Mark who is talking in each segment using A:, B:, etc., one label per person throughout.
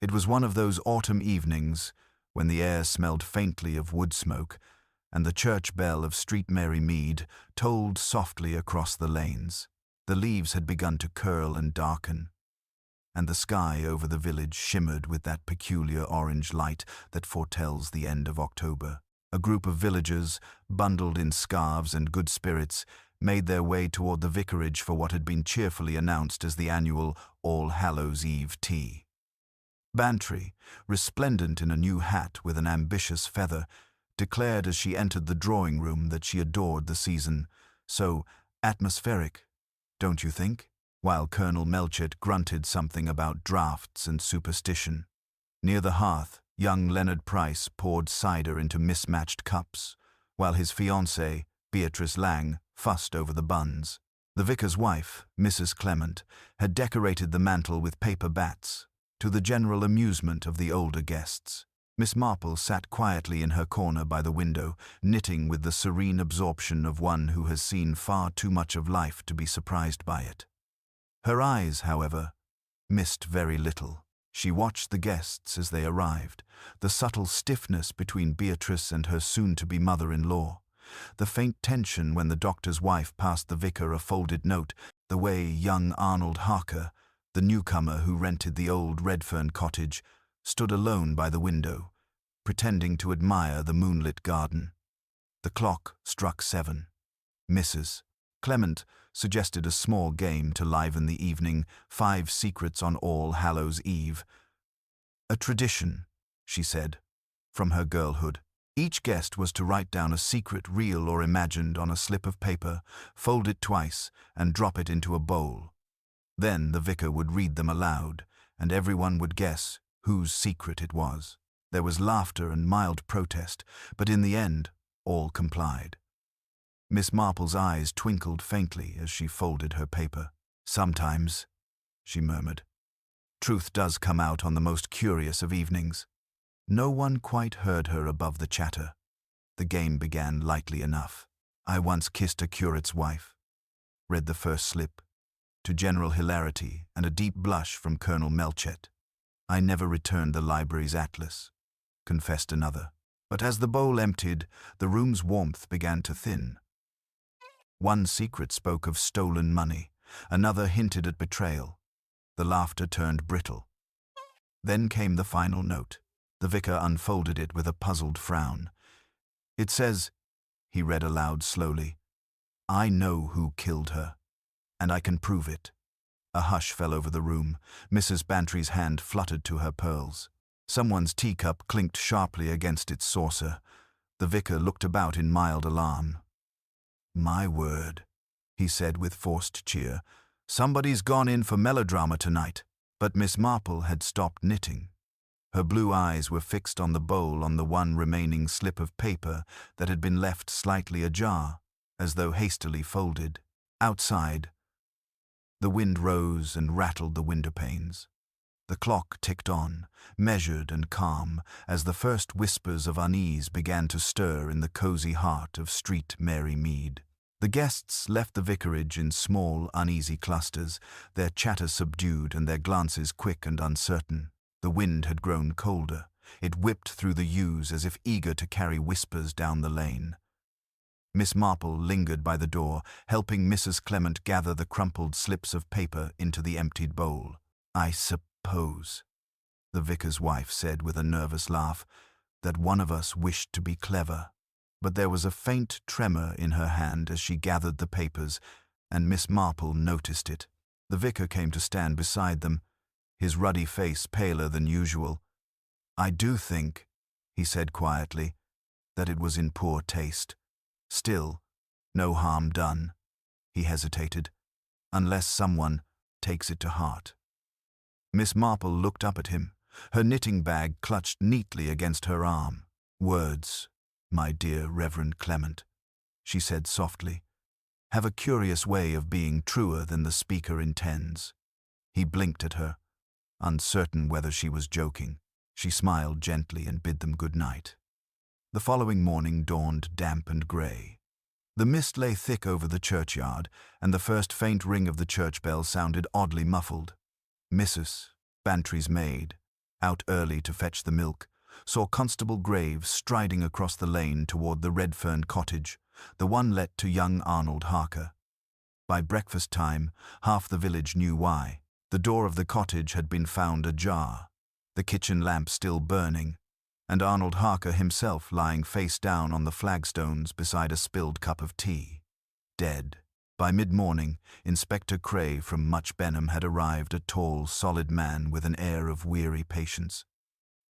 A: It was one of those autumn evenings when the air smelled faintly of wood smoke, and the church bell of Street Mary Mead tolled softly across the lanes. The leaves had begun to curl and darken, and the sky over the village shimmered with that peculiar orange light that foretells the end of October. A group of villagers, bundled in scarves and good spirits, made their way toward the vicarage for what had been cheerfully announced as the annual All Hallows Eve tea. Bantry, resplendent in a new hat with an ambitious feather, declared as she entered the drawing room that she adored the season. So atmospheric, don't you think? While Colonel Melchett grunted something about draughts and superstition. Near the hearth, young Leonard Price poured cider into mismatched cups, while his fiancée, Beatrice Lang, fussed over the buns. The vicar's wife, Mrs. Clement, had decorated the mantel with paper bats, to the general amusement of the older guests. Miss Marple sat quietly in her corner by the window, knitting with the serene absorption of one who has seen far too much of life to be surprised by it. Her eyes, however, missed very little. She watched the guests as they arrived, the subtle stiffness between Beatrice and her soon-to-be mother-in-law, the faint tension when the doctor's wife passed the vicar a folded note, the way young Arnold Harker, the newcomer who rented the old Redfern cottage, stood alone by the window, pretending to admire the moonlit garden. The clock struck 7. Mrs. Clement suggested a small game to liven the evening, 5 secrets on All Hallows Eve. A tradition, she said, from her girlhood. Each guest was to write down a secret, real or imagined, on a slip of paper, fold it twice, and drop it into a bowl. Then the vicar would read them aloud, and everyone would guess whose secret it was. There was laughter and mild protest, but in the end, all complied. Miss Marple's eyes twinkled faintly as she folded her paper. "Sometimes," she murmured, "truth does come out on the most curious of evenings." No one quite heard her above the chatter. The game began lightly enough. "I once kissed a curate's wife," read the first slip, to general hilarity and a deep blush from Colonel Melchett. "I never returned the library's atlas," confessed another. But as the bowl emptied, the room's warmth began to thin. One secret spoke of stolen money, another hinted at betrayal. The laughter turned brittle. Then came the final note. The vicar unfolded it with a puzzled frown. "It says," he read aloud slowly, "I know who killed her, and I can prove it." A hush fell over the room. Mrs. Bantry's hand fluttered to her pearls. Someone's teacup clinked sharply against its saucer. The vicar looked about in mild alarm. "My word," he said with forced cheer, "somebody's gone in for melodrama tonight." But Miss Marple had stopped knitting. Her blue eyes were fixed on the bowl, on the one remaining slip of paper that had been left slightly ajar, as though hastily folded. Outside, the wind rose and rattled the window panes. The clock ticked on, measured and calm, as the first whispers of unease began to stir in the cozy heart of Street Mary Mead. The guests left the vicarage in small, uneasy clusters, their chatter subdued and their glances quick and uncertain. The wind had grown colder. It whipped through the yews as if eager to carry whispers down the lane. Miss Marple lingered by the door, helping Mrs. Clement gather the crumpled slips of paper into the emptied bowl. "I suppose," the vicar's wife said with a nervous laugh, "that one of us wished to be clever." But there was a faint tremor in her hand as she gathered the papers, and Miss Marple noticed it. The vicar came to stand beside them, his ruddy face paler than usual. "I do think," he said quietly, "that it was in poor taste. Still, no harm done," he hesitated, "unless someone takes it to heart." Miss Marple looked up at him, her knitting bag clutched neatly against her arm. "Words, my dear Reverend Clement," she said softly, "have a curious way of being truer than the speaker intends." He blinked at her, uncertain whether she was joking. She smiled gently and bid them good night. The following morning dawned damp and grey. The mist lay thick over the churchyard, and the first faint ring of the church bell sounded oddly muffled. Mrs. Bantry's maid, out early to fetch the milk, saw Constable Graves striding across the lane toward the Redfern cottage, the one let to young Arnold Harker. By breakfast time, half the village knew why. The door of the cottage had been found ajar, the kitchen lamp still burning, and Arnold Harker himself lying face down on the flagstones beside a spilled cup of tea. Dead. By mid-morning, Inspector Cray from Much Benham had arrived, a tall, solid man with an air of weary patience.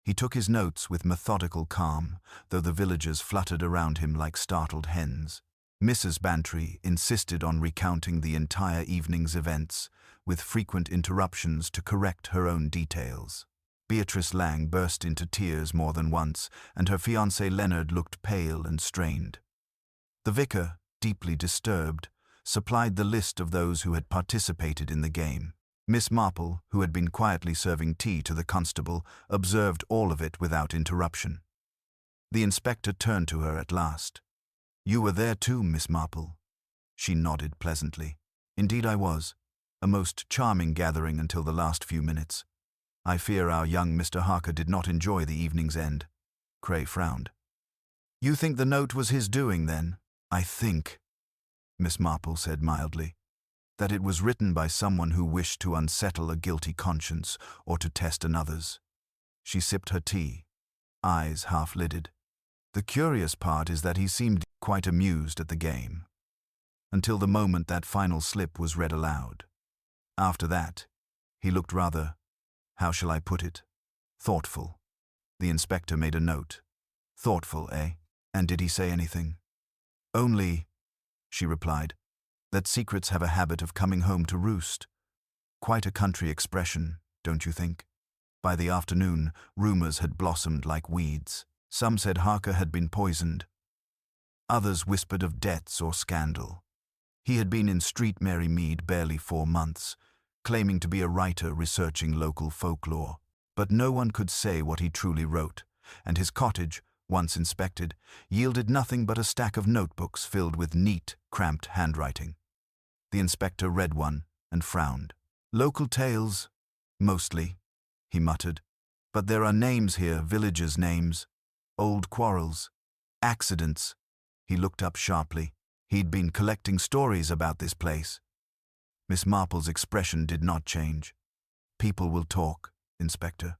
A: He took his notes with methodical calm, though the villagers fluttered around him like startled hens. Mrs. Bantry insisted on recounting the entire evening's events, with frequent interruptions to correct her own details. Beatrice Lang burst into tears more than once, and her fiancé Leonard looked pale and strained. The vicar, deeply disturbed, supplied the list of those who had participated in the game. Miss Marple, who had been quietly serving tea to the constable, observed all of it without interruption. The inspector turned to her at last. "You were there too, Miss Marple." She nodded pleasantly. "Indeed I was. A most charming gathering until the last few minutes. I fear our young Mr. Harker did not enjoy the evening's end." Cray frowned. "You think the note was his doing, then?" "I think," Miss Marple said mildly, "that it was written by someone who wished to unsettle a guilty conscience or to test another's." She sipped her tea, eyes half-lidded. "The curious part is that he seemed quite amused at the game, until the moment that final slip was read aloud. After that, he looked rather, how shall I put it, thoughtful." The inspector made a note. "Thoughtful, eh? And did he say anything?" "Only," she replied, "that secrets have a habit of coming home to roost. Quite a country expression, don't you think?" By the afternoon, rumors had blossomed like weeds. Some said Harker had been poisoned. Others whispered of debts or scandal. He had been in Street Mary Mead barely 4 months, claiming to be a writer researching local folklore. But no one could say what he truly wrote, and his cottage, once inspected, yielded nothing but a stack of notebooks filled with neat, cramped handwriting. The inspector read one and frowned. "Local tales, mostly," he muttered. "But there are names here, villagers' names, old quarrels, accidents." He looked up sharply. He'd been collecting stories about this place. Miss Marple's expression did not change. "People will talk, Inspector,"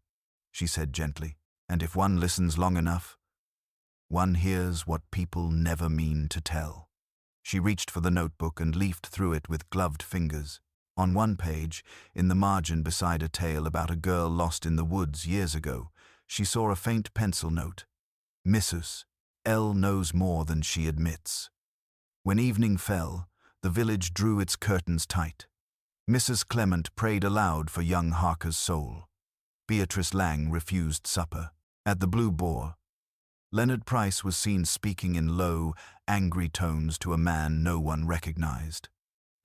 A: she said gently, "and if one listens long enough, one hears what people never mean to tell." She reached for the notebook and leafed through it with gloved fingers. On one page, in the margin beside a tale about a girl lost in the woods years ago, she saw a faint pencil note. "Missus, L knows more than she admits." When evening fell, the village drew its curtains tight. Mrs. Clement prayed aloud for young Harker's soul. Beatrice Lang refused supper. At the Blue Boar, Leonard Price was seen speaking in low, angry tones to a man no one recognized.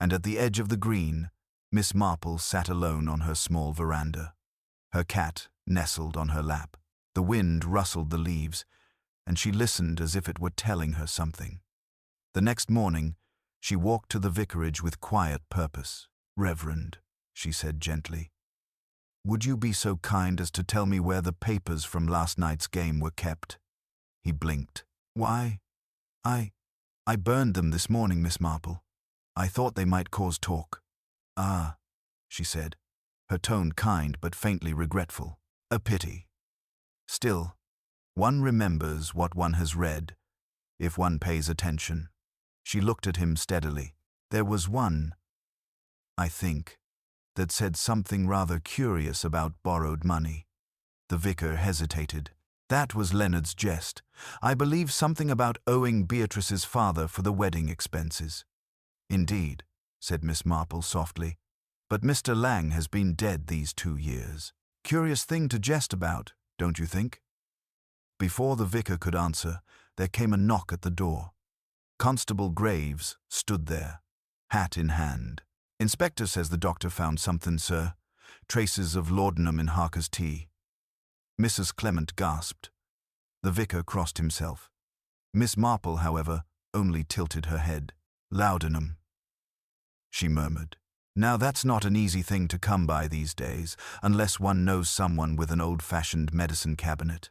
A: And at the edge of the green, Miss Marple sat alone on her small veranda. Her cat nestled on her lap. The wind rustled the leaves, and she listened as if it were telling her something. The next morning, she walked to the vicarage with quiet purpose. "Reverend," she said gently, "would you be so kind as to tell me where the papers from last night's game were kept?" He blinked. "Why, I burned them this morning, Miss Marple. I thought they might cause talk." "Ah," she said, her tone kind but faintly regretful. "A pity. Still, one remembers what one has read, if one pays attention." She looked at him steadily. "There was one, I think, that said something rather curious about borrowed money." The vicar hesitated. "That was Leonard's jest. I believe something about owing Beatrice's father for the wedding expenses." "Indeed," said Miss Marple softly. "But Mr. Lang has been dead these 2 years. Curious thing to jest about, don't you think?" Before the vicar could answer, there came a knock at the door. Constable Graves stood there, hat in hand. "Inspector says the doctor found something, sir. Traces of laudanum in Harker's tea." Mrs. Clement gasped. The vicar crossed himself. Miss Marple, however, only tilted her head. "Laudanum," she murmured. Now that's not an easy thing to come by these days, unless one knows someone with an old-fashioned medicine cabinet.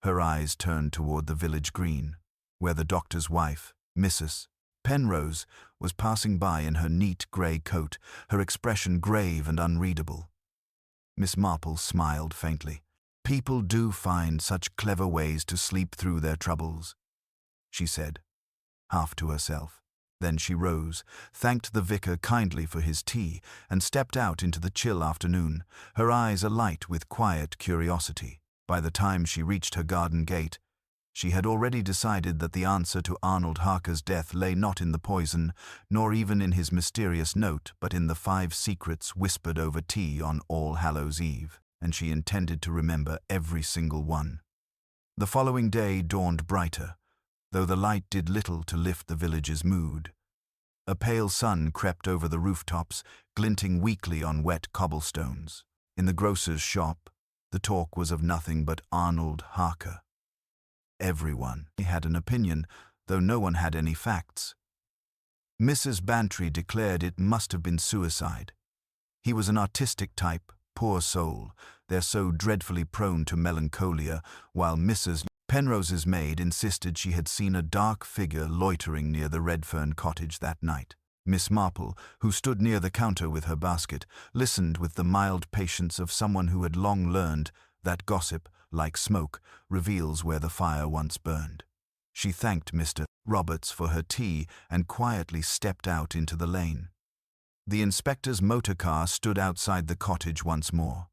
A: Her eyes turned toward the village green, where the doctor's wife, Mrs. Penrose, was passing by in her neat grey coat, her expression grave and unreadable. Miss Marple smiled faintly. "People do find such clever ways to sleep through their troubles," she said, half to herself. Then she rose, thanked the vicar kindly for his tea, and stepped out into the chill afternoon, her eyes alight with quiet curiosity. By the time she reached her garden gate, she had already decided that the answer to Arnold Harker's death lay not in the poison, nor even in his mysterious note, but in the 5 secrets whispered over tea on All Hallows Eve, and she intended to remember every single one. The following day dawned brighter, though the light did little to lift the village's mood. A pale sun crept over the rooftops, glinting weakly on wet cobblestones. In the grocer's shop, the talk was of nothing but Arnold Harker. Everyone had an opinion, though no one had any facts. Mrs. Bantry declared it must have been suicide. He was an artistic type, poor soul, they're so dreadfully prone to melancholia, while Mrs. Penrose's maid insisted she had seen a dark figure loitering near the Redfern cottage that night. Miss Marple, who stood near the counter with her basket, listened with the mild patience of someone who had long learned that gossip, like smoke, reveals where the fire once burned. She thanked Mr. Roberts for her tea and quietly stepped out into the lane. The inspector's motor car stood outside the cottage once more.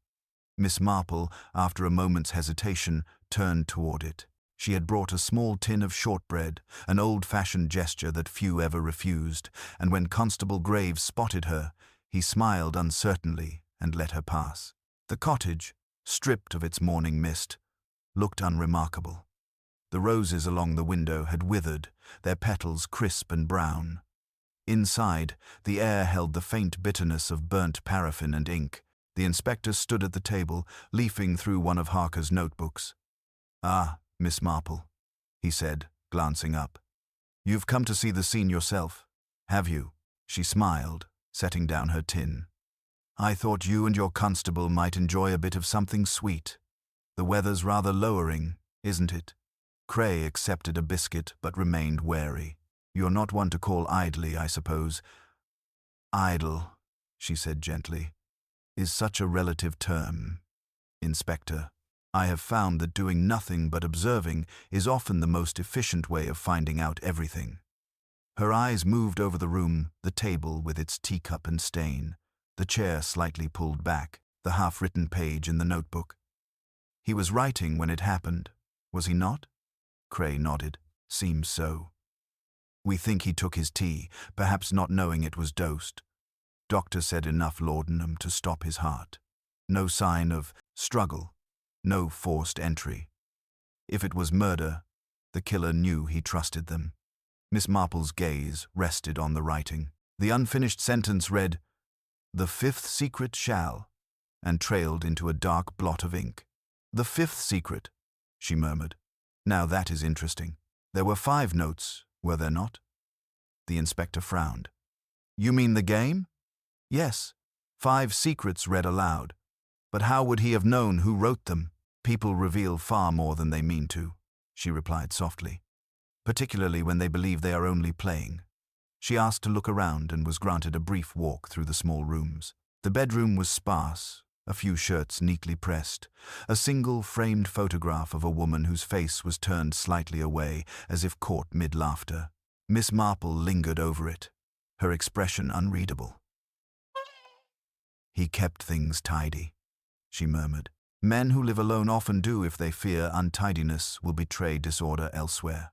A: Miss Marple, after a moment's hesitation, turned toward it. She had brought a small tin of shortbread, an old-fashioned gesture that few ever refused, and when Constable Graves spotted her, he smiled uncertainly and let her pass. The cottage, stripped of its morning mist, looked unremarkable. The roses along the window had withered, their petals crisp and brown. Inside, the air held the faint bitterness of burnt paraffin and ink. The inspector stood at the table, leafing through one of Harker's notebooks. "Ah, Miss Marple," he said, glancing up. "You've come to see the scene yourself, have you?" She smiled, setting down her tin. "I thought you and your constable might enjoy a bit of something sweet. The weather's rather lowering, isn't it?" Cray accepted a biscuit but remained wary. "You're not one to call idly, I suppose." "Idle," she said gently, "is such a relative term, Inspector. I have found that doing nothing but observing is often the most efficient way of finding out everything." Her eyes moved over the room, the table with its teacup and stain, the chair slightly pulled back, the half-written page in the notebook. "He was writing when it happened, was he not?" Cray nodded. "Seems so. We think he took his tea, perhaps not knowing it was dosed. Doctor said enough laudanum to stop his heart. No sign of struggle, no forced entry. If it was murder, the killer knew he trusted them." Miss Marple's gaze rested on the writing. The unfinished sentence read, "The 5th secret shall," and trailed into a dark blot of ink. "The 5th secret," she murmured. "Now that is interesting. There were 5 notes, were there not?" The inspector frowned. "You mean the game?" "Yes, 5 secrets read aloud. But how would he have known who wrote them?" "People reveal far more than they mean to," she replied softly, "particularly when they believe they are only playing." She asked to look around and was granted a brief walk through the small rooms. The bedroom was sparse, a few shirts neatly pressed, a single framed photograph of a woman whose face was turned slightly away, as if caught mid-laughter. Miss Marple lingered over it, her expression unreadable. "He kept things tidy," she murmured. "Men who live alone often do if they fear untidiness will betray disorder elsewhere."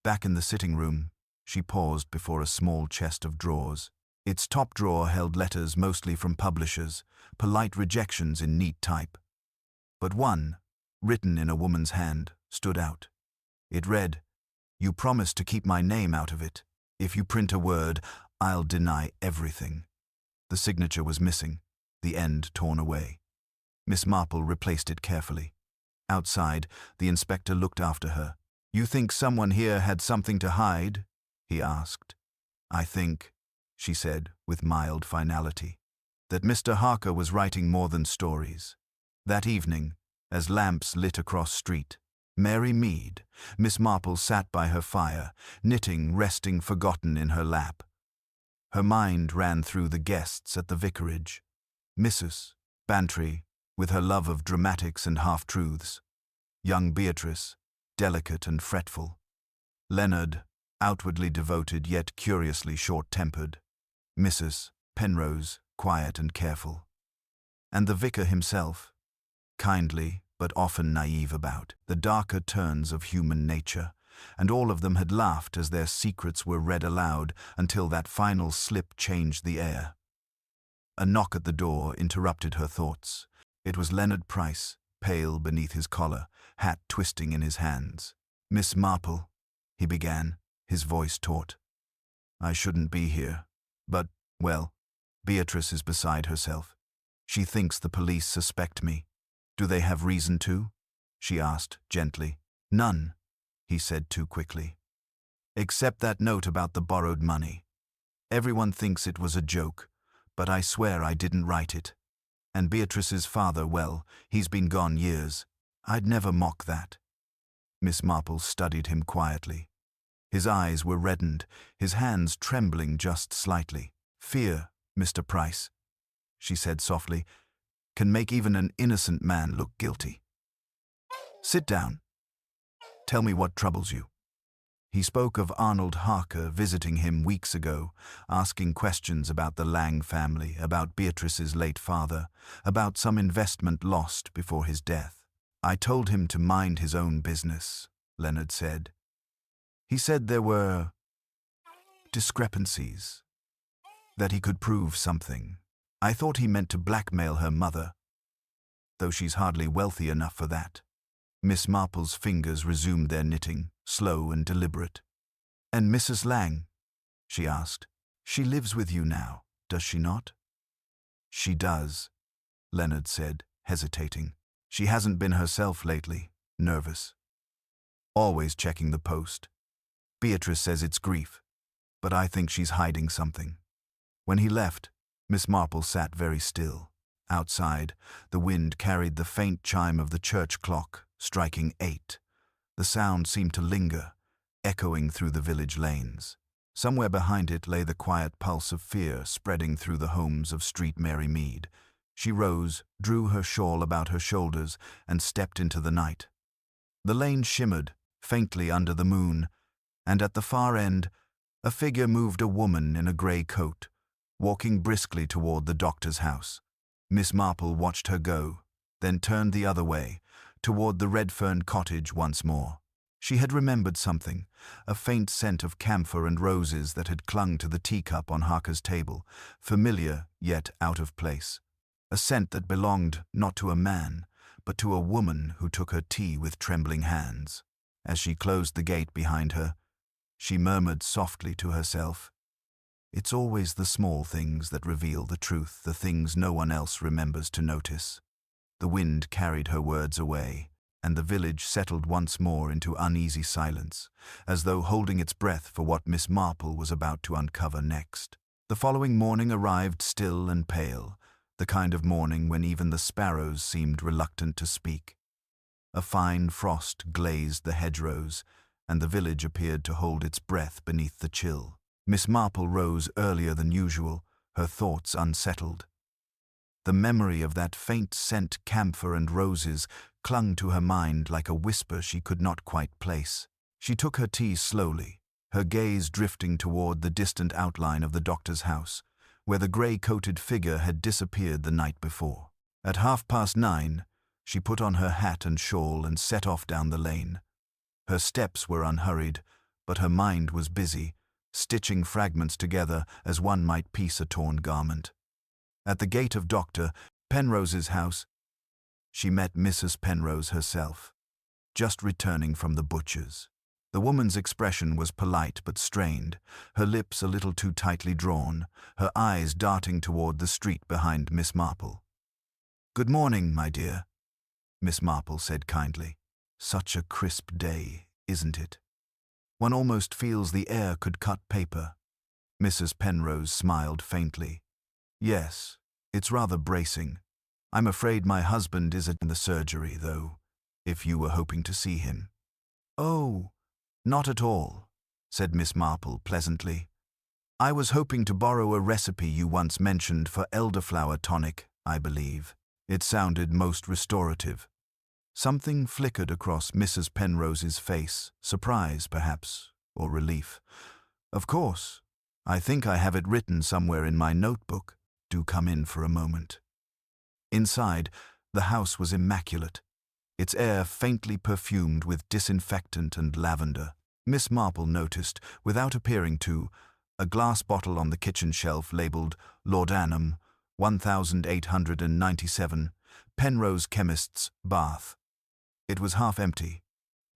A: Back in the sitting room, she paused before a small chest of drawers. Its top drawer held letters mostly from publishers, polite rejections in neat type. But one, written in a woman's hand, stood out. It read, "You promised to keep my name out of it. If you print a word, I'll deny everything." The signature was missing, the end torn away. Miss Marple replaced it carefully. Outside, the inspector looked after her. "You think someone here had something to hide?" he asked. "I think," she said with mild finality. That Mr. Harker was writing more than stories. That evening, as lamps lit across street, Mary Mead, Miss Marple, sat by her fire, knitting, resting forgotten in her lap. Her mind ran through the guests at the vicarage. Mrs. Bantry, with her love of dramatics and half-truths. Young Beatrice, delicate and fretful. Leonard, outwardly devoted yet curiously short-tempered. Mrs. Penrose, quiet and careful. And the vicar himself, kindly but often naive about the darker turns of human nature, and all of them had laughed as their secrets were read aloud until that final slip changed the air. A knock at the door interrupted her thoughts. It was Leonard Price, pale beneath his collar, hat twisting in his hands. "Miss Marple," he began, his voice taut. "I shouldn't be here, but, well, Beatrice is beside herself. She thinks the police suspect me. Do they have reason to?" she asked gently. "None," he said too quickly. "Except that note about the borrowed money. Everyone thinks it was a joke, but I swear I didn't write it. And Beatrice's father, well, he's been gone years. I'd never mock that." Miss Marple studied him quietly. His eyes were reddened, his hands trembling just slightly. "Fear, Mr. Price," she said softly, "can make even an innocent man look guilty. Sit down. Tell me what troubles you." He spoke of Arnold Harker visiting him weeks ago, asking questions about the Lang family, about Beatrice's late father, about some investment lost before his death. "I told him to mind his own business," Leonard said. "He said there were discrepancies, that he could prove something. I thought he meant to blackmail her mother, though she's hardly wealthy enough for that." Miss Marple's fingers resumed their knitting, slow and deliberate. "And Mrs. Lang?" she asked. "She lives with you now, does she not?" "She does," Leonard said, hesitating. "She hasn't been herself lately, nervous. Always checking the post. Beatrice says it's grief, but I think she's hiding something." When he left, Miss Marple sat very still. Outside, the wind carried the faint chime of the church clock, striking 8. The sound seemed to linger, echoing through the village lanes. Somewhere behind it lay the quiet pulse of fear spreading through the homes of Street Mary Mead. She rose, drew her shawl about her shoulders, and stepped into the night. The lane shimmered, faintly under the moon, and at the far end, a figure moved, a woman in a grey coat, walking briskly toward the doctor's house. Miss Marple watched her go, then turned the other way, toward the Redfern cottage once more. She had remembered something, a faint scent of camphor and roses that had clung to the teacup on Harker's table, familiar yet out of place. A scent that belonged not to a man, but to a woman who took her tea with trembling hands. As she closed the gate behind her, she murmured softly to herself, "It's always the small things that reveal the truth, the things no one else remembers to notice." The wind carried her words away, and the village settled once more into uneasy silence, as though holding its breath for what Miss Marple was about to uncover next. The following morning arrived still and pale, the kind of morning when even the sparrows seemed reluctant to speak. A fine frost glazed the hedgerows, and the village appeared to hold its breath beneath the chill. Miss Marple rose earlier than usual, her thoughts unsettled. The memory of that faint scent, camphor and roses, clung to her mind like a whisper she could not quite place. She took her tea slowly, her gaze drifting toward the distant outline of the doctor's house, where the grey-coated figure had disappeared the night before. At 9:30, she put on her hat and shawl and set off down the lane. Her steps were unhurried, but her mind was busy, stitching fragments together as one might piece a torn garment. At the gate of Dr. Penrose's house, she met Mrs. Penrose herself, just returning from the butcher's. The woman's expression was polite but strained, her lips a little too tightly drawn, her eyes darting toward the street behind Miss Marple. "Good morning, my dear," Miss Marple said kindly. "Such a crisp day, isn't it? One almost feels the air could cut paper." Mrs. Penrose smiled faintly. Yes, it's rather bracing. I'm afraid my husband is in the surgery, though, if you were hoping to see him. Oh, not at all, said Miss Marple pleasantly. I was hoping to borrow a recipe you once mentioned for elderflower tonic, I believe. It sounded most restorative. Something flickered across Mrs. Penrose's face, surprise, perhaps, or relief. Of course. I think I have it written somewhere in my notebook. Do come in for a moment. Inside, the house was immaculate, its air faintly perfumed with disinfectant and lavender. Miss Marple noticed, without appearing to, a glass bottle on the kitchen shelf labelled Laudanum, 1897, Penrose Chemist's Bath. It was half empty.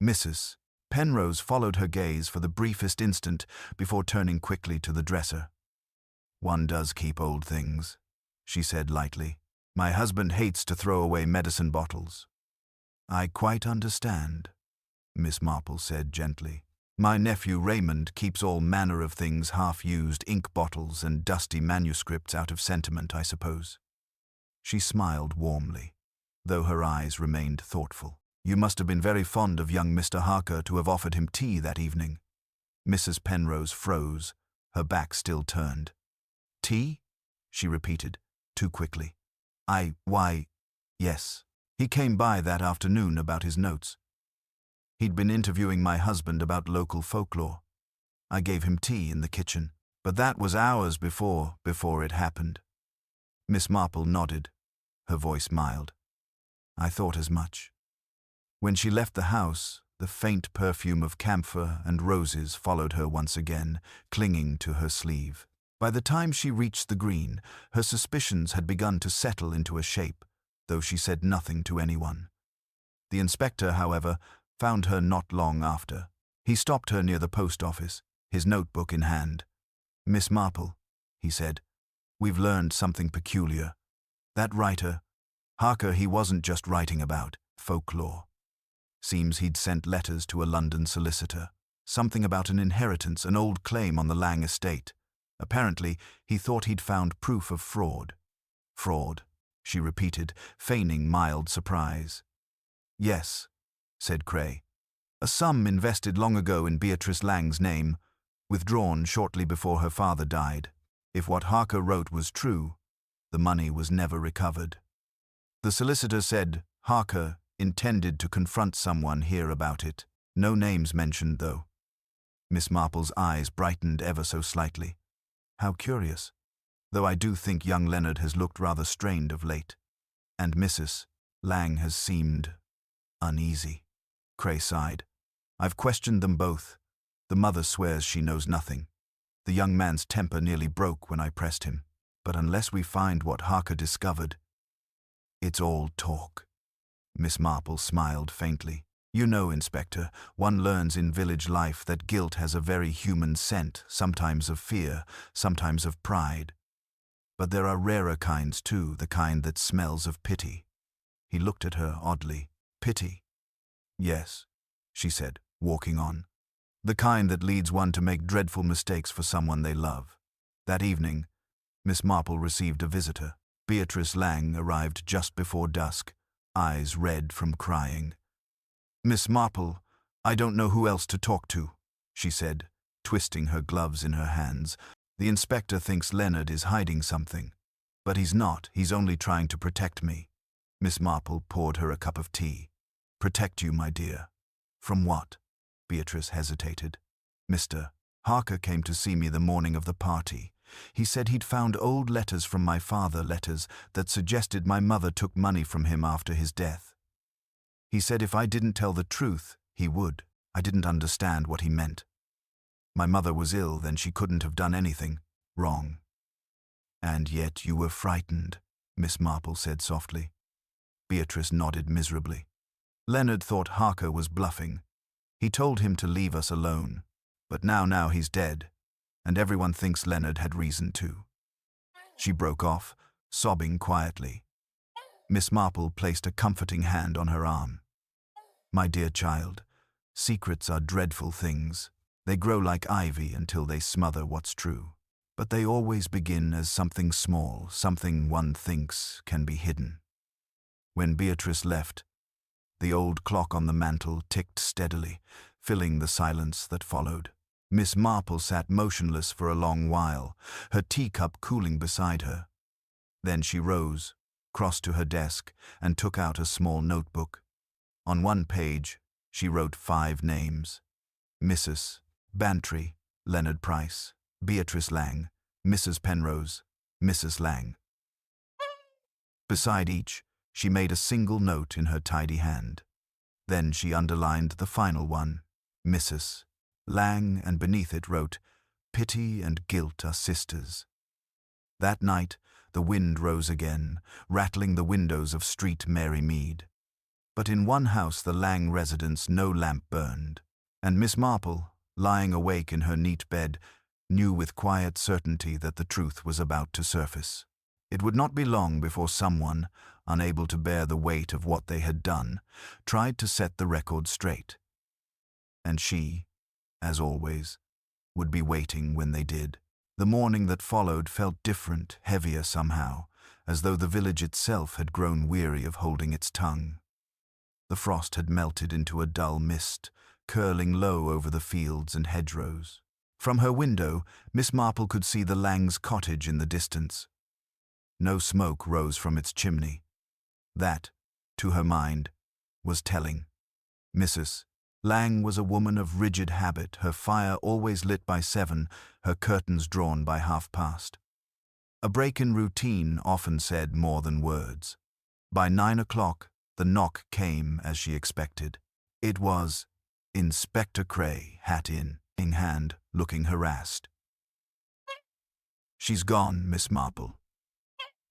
A: Mrs. Penrose followed her gaze for the briefest instant before turning quickly to the dresser. One does keep old things, she said lightly. My husband hates to throw away medicine bottles. I quite understand, Miss Marple said gently. My nephew Raymond keeps all manner of things, half-used ink bottles and dusty manuscripts, out of sentiment, I suppose. She smiled warmly, though her eyes remained thoughtful. You must have been very fond of young Mr. Harker to have offered him tea that evening. Mrs. Penrose froze, her back still turned. Tea? She repeated, too quickly. Why, yes. He came by that afternoon about his notes. He'd been interviewing my husband about local folklore. I gave him tea in the kitchen, but that was hours before it happened. Miss Marple nodded, her voice mild. I thought as much. When she left the house, the faint perfume of camphor and roses followed her once again, clinging to her sleeve. By the time she reached the green, her suspicions had begun to settle into a shape, though she said nothing to anyone. The inspector, however, found her not long after. He stopped her near the post office, his notebook in hand. Miss Marple, he said, we've learned something peculiar. That writer, Harker, he wasn't just writing about folklore. Seems he'd sent letters to a London solicitor. Something about an inheritance, an old claim on the Lang estate. Apparently, he thought he'd found proof of fraud. Fraud, she repeated, feigning mild surprise. Yes, said Cray. A sum invested long ago in Beatrice Lang's name, withdrawn shortly before her father died. If what Harker wrote was true, the money was never recovered. The solicitor said Harker intended to confront someone here about it. No names mentioned, though. Miss Marple's eyes brightened ever so slightly. How curious, though I do think young Leonard has looked rather strained of late. And Mrs. Lang has seemed uneasy. Cray sighed. I've questioned them both. The mother swears she knows nothing. The young man's temper nearly broke when I pressed him. But unless we find what Harker discovered, it's all talk. Miss Marple smiled faintly. You know, Inspector, one learns in village life that guilt has a very human scent, sometimes of fear, sometimes of pride. But there are rarer kinds too, the kind that smells of pity. He looked at her oddly. Pity? Yes, she said, walking on. The kind that leads one to make dreadful mistakes for someone they love. That evening, Miss Marple received a visitor. Beatrice Lang arrived just before dusk, eyes red from crying. Miss Marple, I don't know who else to talk to, she said, twisting her gloves in her hands. The inspector thinks Leonard is hiding something. But he's not, he's only trying to protect me. Miss Marple poured her a cup of tea. Protect you, my dear. From what? Beatrice hesitated. Mr. Harker came to see me the morning of the party. He said he'd found old letters from my father, letters that suggested my mother took money from him after his death. He said if I didn't tell the truth, he would. I didn't understand what he meant. My mother was ill, then she couldn't have done anything wrong. And yet you were frightened, Miss Marple said softly. Beatrice nodded miserably. Leonard thought Harker was bluffing. He told him to leave us alone. But now he's dead, and everyone thinks Leonard had reason to. She broke off, sobbing quietly. Miss Marple placed a comforting hand on her arm. My dear child, secrets are dreadful things. They grow like ivy until they smother what's true. but they always begin as something small, something one thinks can be hidden. When Beatrice left, the old clock on the mantel ticked steadily, filling the silence that followed. Miss Marple sat motionless for a long while, her teacup cooling beside her. Then she rose, crossed to her desk, and took out a small notebook. On one page, she wrote 5 names: Mrs. Bantry, Leonard Price, Beatrice Lang, Mrs. Penrose, Mrs. Lang. Beside each, she made a single note in her tidy hand. Then she underlined the final one, Mrs. Lang, and beneath it wrote, "Pity and guilt are sisters." That night, the wind rose again, rattling the windows of Street Mary Mead. But in one house, the Lang residence, no lamp burned, and Miss Marple, lying awake in her neat bed, knew with quiet certainty that the truth was about to surface. It would not be long before someone, unable to bear the weight of what they had done, tried to set the record straight. And she, as always, would be waiting when they did. The morning that followed felt different, heavier somehow, as though the village itself had grown weary of holding its tongue. The frost had melted into a dull mist, curling low over the fields and hedgerows. From her window, Miss Marple could see the Lang's cottage in the distance. No smoke rose from its chimney. That, to her mind, was telling. Mrs. Lang was a woman of rigid habit, her fire always lit by 7, her curtains drawn by past. A break in routine often said more than words. By 9 o'clock, the knock came as she expected. It was Inspector Cray, hat in hand, looking harassed. "She's gone, Miss Marple,"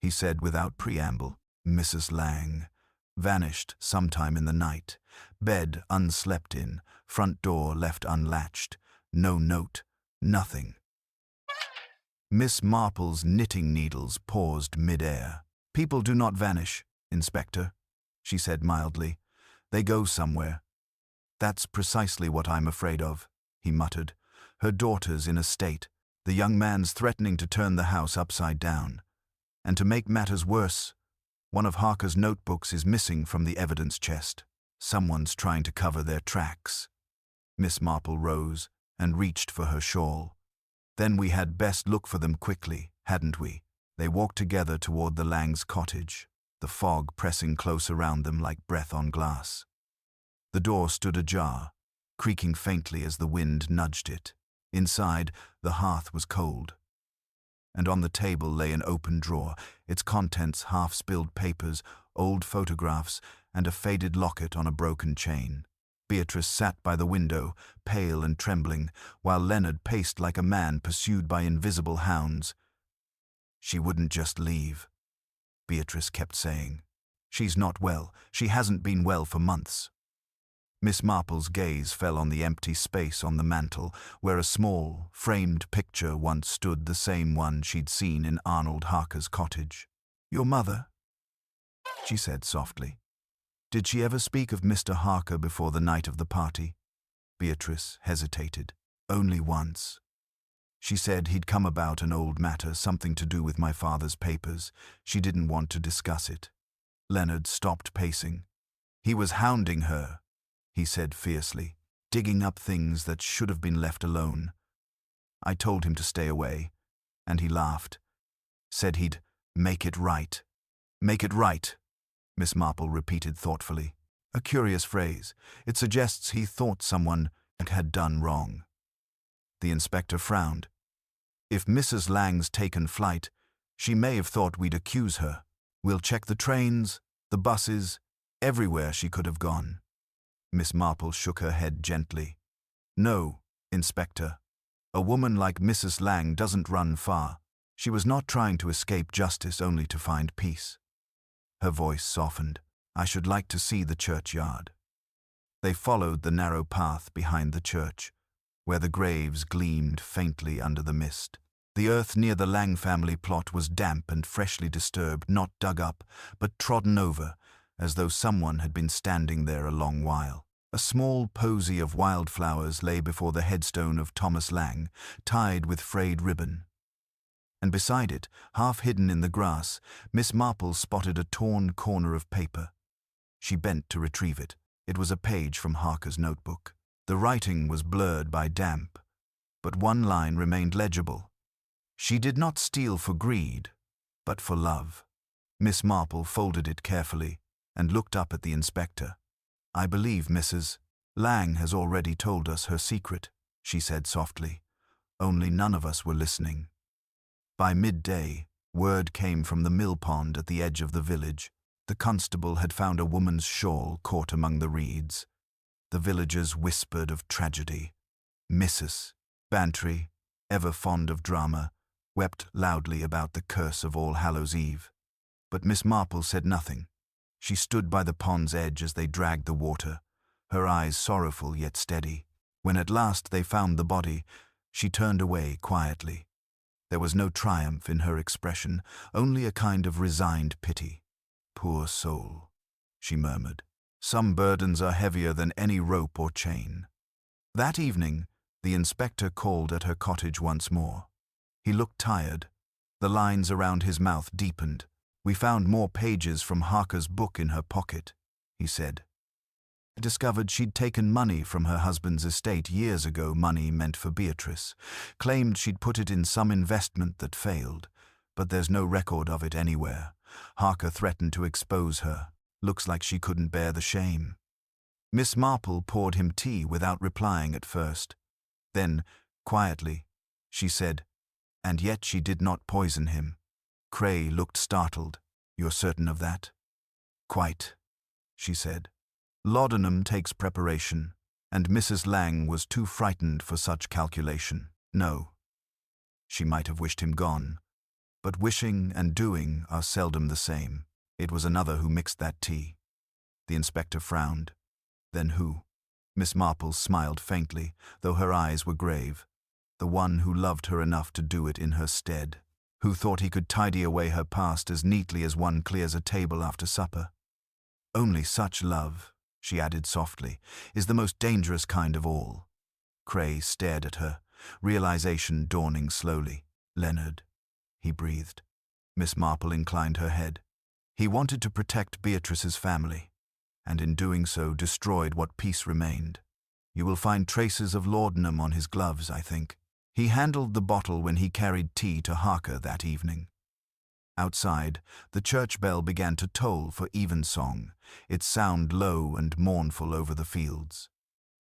A: he said without preamble. Mrs. Lang vanished sometime in the night, bed unslept in, front door left unlatched, no note, nothing. Miss Marple's knitting needles paused mid-air. "People do not vanish, Inspector," she said mildly. "They go somewhere." "That's precisely what I'm afraid of," he muttered. "Her daughter's in a state. The young man's threatening to turn the house upside down. And to make matters worse, one of Harker's notebooks is missing from the evidence chest. Someone's trying to cover their tracks." Miss Marple rose and reached for her shawl. "Then we had best look for them quickly, hadn't we?" They walked together toward the Lang's cottage, the fog pressing close around them like breath on glass. The door stood ajar, creaking faintly as the wind nudged it. Inside, the hearth was cold. And on the table lay an open drawer, its contents half-spilled papers, old photographs, and a faded locket on a broken chain. Beatrice sat by the window, pale and trembling, while Leonard paced like a man pursued by invisible hounds. "She wouldn't just leave," Beatrice kept saying. "She's not well. She hasn't been well for months." Miss Marple's gaze fell on the empty space on the mantel, where a small, framed picture once stood, the same one she'd seen in Arnold Harker's cottage. "Your mother?" she said softly. "Did she ever speak of Mr. Harker before the night of the party?" Beatrice hesitated. "Only once. She said he'd come about an old matter, something to do with my father's papers. She didn't want to discuss it." Leonard stopped pacing. "He was hounding her," he said fiercely, "digging up things that should have been left alone. I told him to stay away, and he laughed. Said he'd make it right." "Make it right," Miss Marple repeated thoughtfully. A curious phrase. It suggests he thought someone had done wrong. The inspector frowned. "If Mrs. Lang's taken flight, she may have thought we'd accuse her. We'll check the trains, the buses, everywhere she could have gone." Miss Marple shook her head gently. "No, Inspector. A woman like Mrs. Lang doesn't run far. She was not trying to escape justice only to find peace." Her voice softened. "I should like to see the churchyard." They followed the narrow path behind the church, where the graves gleamed faintly under the mist. The earth near the Lang family plot was damp and freshly disturbed, not dug up, but trodden over, as though someone had been standing there a long while. A small posy of wildflowers lay before the headstone of Thomas Lang, tied with frayed ribbon. and beside it, half hidden in the grass, Miss Marple spotted a torn corner of paper. She bent to retrieve it. It was a page from Harker's notebook. The writing was blurred by damp, but one line remained legible. She did not steal for greed, but for love. Miss Marple folded it carefully and looked up at the inspector. "I believe Mrs. Lang has already told us her secret," she said softly. "Only none of us were listening." By midday, word came from the mill pond at the edge of the village. The constable had found a woman's shawl caught among the reeds. The villagers whispered of tragedy. Mrs. Bantry, ever fond of drama, wept loudly about the curse of All Hallows Eve. But Miss Marple said nothing. She stood by the pond's edge as they dragged the water, her eyes sorrowful yet steady. When at last they found the body, she turned away quietly. There was no triumph in her expression, only a kind of resigned pity. "Poor soul," she murmured. "Some burdens are heavier than any rope or chain." That evening, the inspector called at her cottage once more. He looked tired. The lines around his mouth deepened. "We found more pages from Harker's book in her pocket," he said. "I discovered she'd taken money from her husband's estate years ago, money meant for Beatrice. Claimed she'd put it in some investment that failed, but there's no record of it anywhere. Harker threatened to expose her. Looks like she couldn't bear the shame." Miss Marple poured him tea without replying at first. Then, quietly, she said, "And yet she did not poison him." Cray looked startled. "You're certain of that?" "Quite," she said. "Laudanum takes preparation, and Mrs. Lang was too frightened for such calculation. No. She might have wished him gone, but wishing and doing are seldom the same. It was another who mixed that tea." The inspector frowned. "Then who?" Miss Marple smiled faintly, though her eyes were grave. "The one who loved her enough to do it in her stead, who thought he could tidy away her past as neatly as one clears a table after supper. Only such love," she added softly, "is the most dangerous kind of all." Cray stared at her, realization dawning slowly. "Leonard," he breathed. Miss Marple inclined her head. "He wanted to protect Beatrice's family, and in doing so destroyed what peace remained. You will find traces of laudanum on his gloves, I think. He handled the bottle when he carried tea to Harker that evening." Outside, the church bell began to toll for evensong, its sound low and mournful over the fields.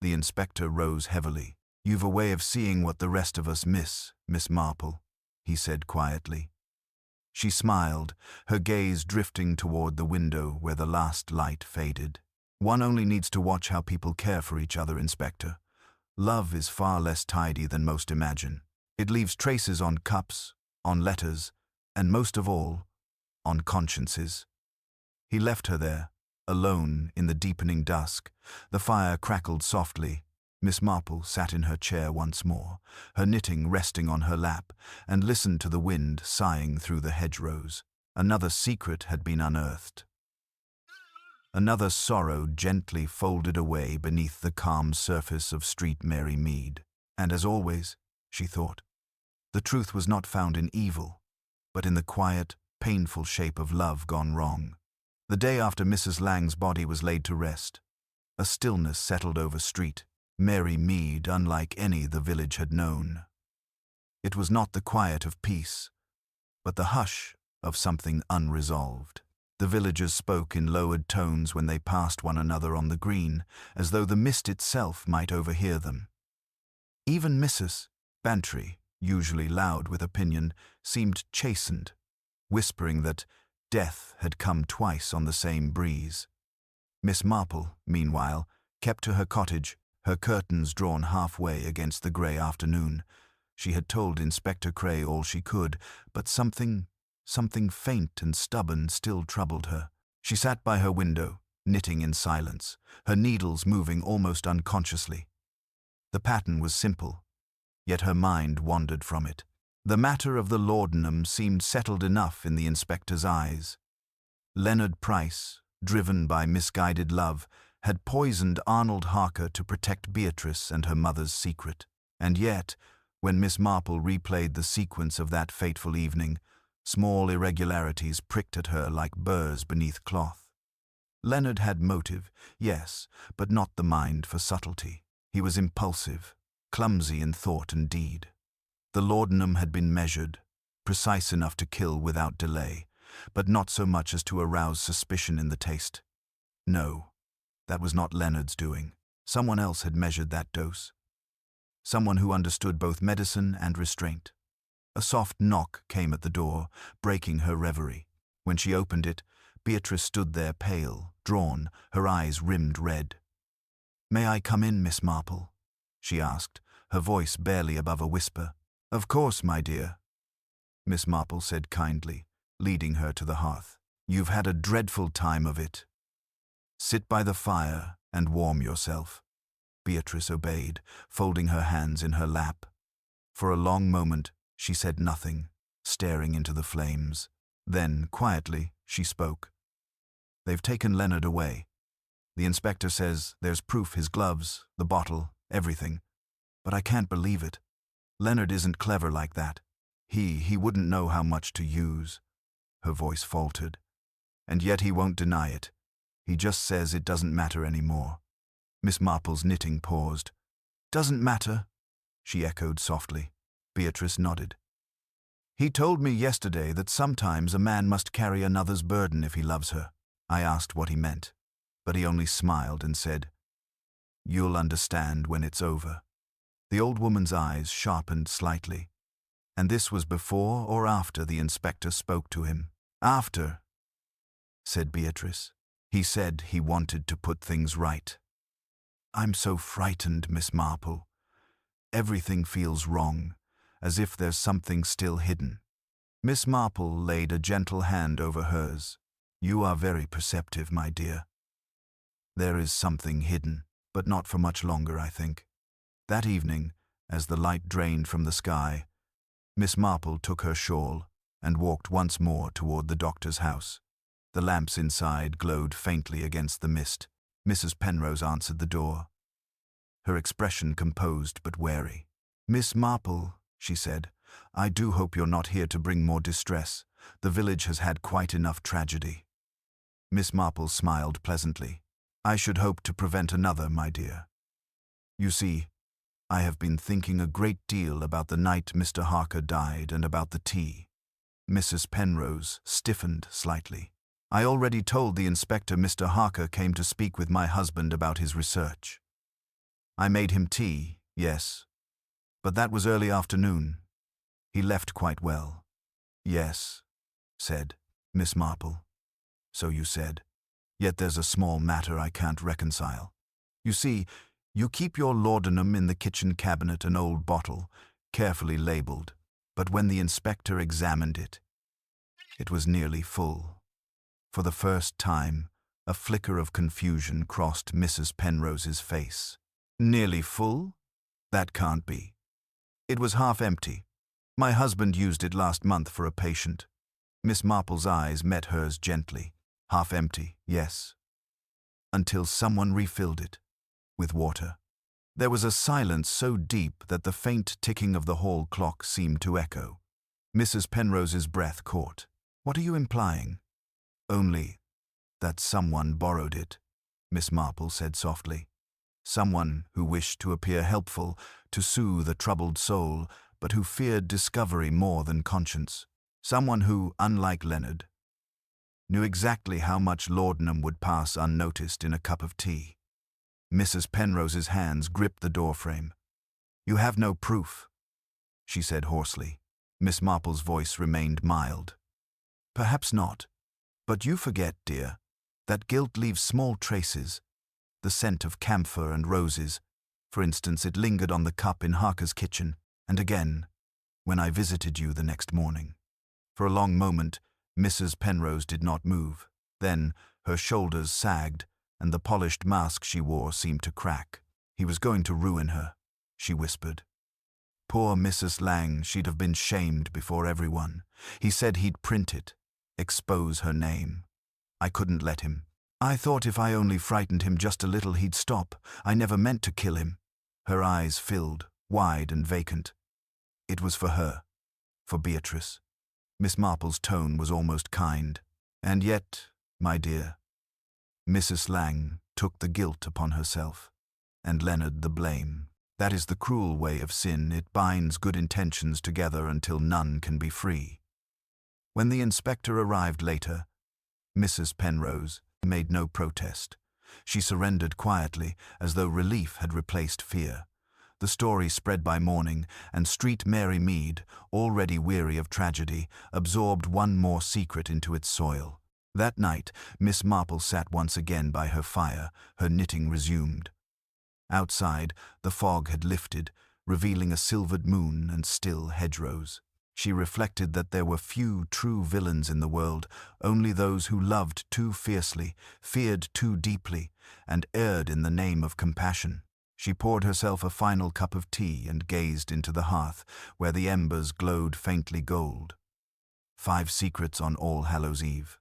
A: The inspector rose heavily. "You've a way of seeing what the rest of us miss, Miss Marple," he said quietly. She smiled, her gaze drifting toward the window where the last light faded. "One only needs to watch how people care for each other, Inspector. Love is far less tidy than most imagine. It leaves traces on cups, on letters, and most of all, on consciences." He left her there, alone in the deepening dusk. The fire crackled softly. Miss Marple sat in her chair once more, her knitting resting on her lap, and listened to the wind sighing through the hedgerows. Another secret had been unearthed. Another sorrow gently folded away beneath the calm surface of Street Mary Mead. And as always, she thought, the truth was not found in evil, but in the quiet, painful shape of love gone wrong. The day after Mrs. Lang's body was laid to rest, a stillness settled over Street Mary Mead, unlike any the village had known. It was not the quiet of peace, but the hush of something unresolved. The villagers spoke in lowered tones when they passed one another on the green, as though the mist itself might overhear them. Even Mrs. Bantry, usually loud with opinion, seemed chastened, whispering that death had come twice on the same breeze. Miss Marple, meanwhile, kept to her cottage, her curtains drawn halfway against the grey afternoon. She had told Inspector Cray all she could, but something faint and stubborn still troubled her. She sat by her window, knitting in silence, her needles moving almost unconsciously. The pattern was simple, yet her mind wandered from it. The matter of the laudanum seemed settled enough in the inspector's eyes. Leonard Price, driven by misguided love, had poisoned Arnold Harker to protect Beatrice and her mother's secret. And yet, When Miss Marple replayed the sequence of that fateful evening, small irregularities pricked at her like burrs beneath cloth. Leonard had motive, yes, but not the mind for subtlety. He was impulsive, clumsy in thought and deed. The laudanum had been measured, precise enough to kill without delay, but not so much as to arouse suspicion in the taste. No, that was not Leonard's doing. Someone else had measured that dose. Someone who understood both medicine and restraint. A soft knock came at the door, breaking her reverie. When she opened it, Beatrice stood there pale, drawn, her eyes rimmed red. "May I come in, Miss Marple?" she asked, her voice barely above a whisper. "Of course, my dear," Miss Marple said kindly, leading her to the hearth. "You've had a dreadful time of it. Sit by the fire and warm yourself." Beatrice obeyed, folding her hands in her lap. For a long moment, she said nothing, staring into the flames. Then, quietly, she spoke. "They've taken Leonard away. The inspector says there's proof, his gloves, the bottle, everything. But I can't believe it. Leonard isn't clever like that. He wouldn't know how much to use." Her voice faltered. "And yet he won't deny it. He just says it doesn't matter anymore." Miss Marple's knitting paused. "Doesn't matter?" she echoed softly. Beatrice nodded. "He told me yesterday that sometimes a man must carry another's burden if he loves her." I asked what he meant, but he only smiled and said, "You'll understand when it's over." The old woman's eyes sharpened slightly. "And this was before or after the inspector spoke to him?" "After," said Beatrice. "He said he wanted to put things right." "I'm so frightened, Miss Marple. Everything feels wrong, as if there's something still hidden." Miss Marple laid a gentle hand over hers. "You are very perceptive, my dear. There is something hidden, but not for much longer, I think." That evening, as the light drained from the sky, Miss Marple took her shawl and walked once more toward the doctor's house. The lamps inside glowed faintly against the mist. Mrs. Penrose answered the door, her expression composed but wary. "Miss Marple," she said, "I do hope you're not here to bring more distress. The village has had quite enough tragedy." Miss Marple smiled pleasantly. "I should hope to prevent another, my dear. You see, I have been thinking a great deal about the night Mr. Harker died and about the tea." Mrs. Penrose stiffened slightly. "I already told the inspector Mr. Harker came to speak with my husband about his research. I made him tea, yes, but that was early afternoon. He left quite well." "Yes," said Miss Marple. "So you said. Yet there's a small matter I can't reconcile. You see, you keep your laudanum in the kitchen cabinet, an old bottle, carefully labeled, but when the inspector examined it, it was nearly full." For the first time, a flicker of confusion crossed Mrs. Penrose's face. "Nearly full? That can't be. It was half empty. My husband used it last month for a patient." Miss Marple's eyes met hers gently. "Half empty, yes. Until someone refilled it with water." There was a silence so deep that the faint ticking of the hall clock seemed to echo. Mrs. Penrose's breath caught. "What are you implying?" "Only that someone borrowed it," Miss Marple said softly. "Someone who wished to appear helpful, to soothe a troubled soul, but who feared discovery more than conscience. Someone who, unlike Leonard, knew exactly how much laudanum would pass unnoticed in a cup of tea." Mrs. Penrose's hands gripped the doorframe. "You have no proof," she said hoarsely. Miss Marple's voice remained mild. "Perhaps not. But you forget, dear, that guilt leaves small traces. The scent of camphor and roses. For instance, it lingered on the cup in Harker's kitchen, and again, when I visited you the next morning." For a long moment, Mrs. Penrose did not move. Then, her shoulders sagged, and the polished mask she wore seemed to crack. "He was going to ruin her," she whispered. "Poor Mrs. Lang, she'd have been shamed before everyone. He said he'd print it, expose her name. I couldn't let him. I thought if I only frightened him just a little he'd stop. I never meant to kill him." Her eyes filled, wide and vacant. It was for her, for Beatrice. Miss Marple's tone was almost kind. And yet, my dear, Mrs. Lang took the guilt upon herself, and Leonard the blame. That is the cruel way of sin. It binds good intentions together until none can be free. When the inspector arrived later, Mrs. Penrose made no protest. She surrendered quietly, as though relief had replaced fear. The story spread by morning, and Street Mary Mead, already weary of tragedy, absorbed one more secret into its soil. That night, Miss Marple sat once again by her fire, her knitting resumed. Outside, the fog had lifted, revealing a silvered moon and still hedgerows. She reflected that there were few true villains in the world, only those who loved too fiercely, feared too deeply, and erred in the name of compassion. She poured herself a final cup of tea and gazed into the hearth, where the embers glowed faintly gold. 5 secrets on All Hallows Eve,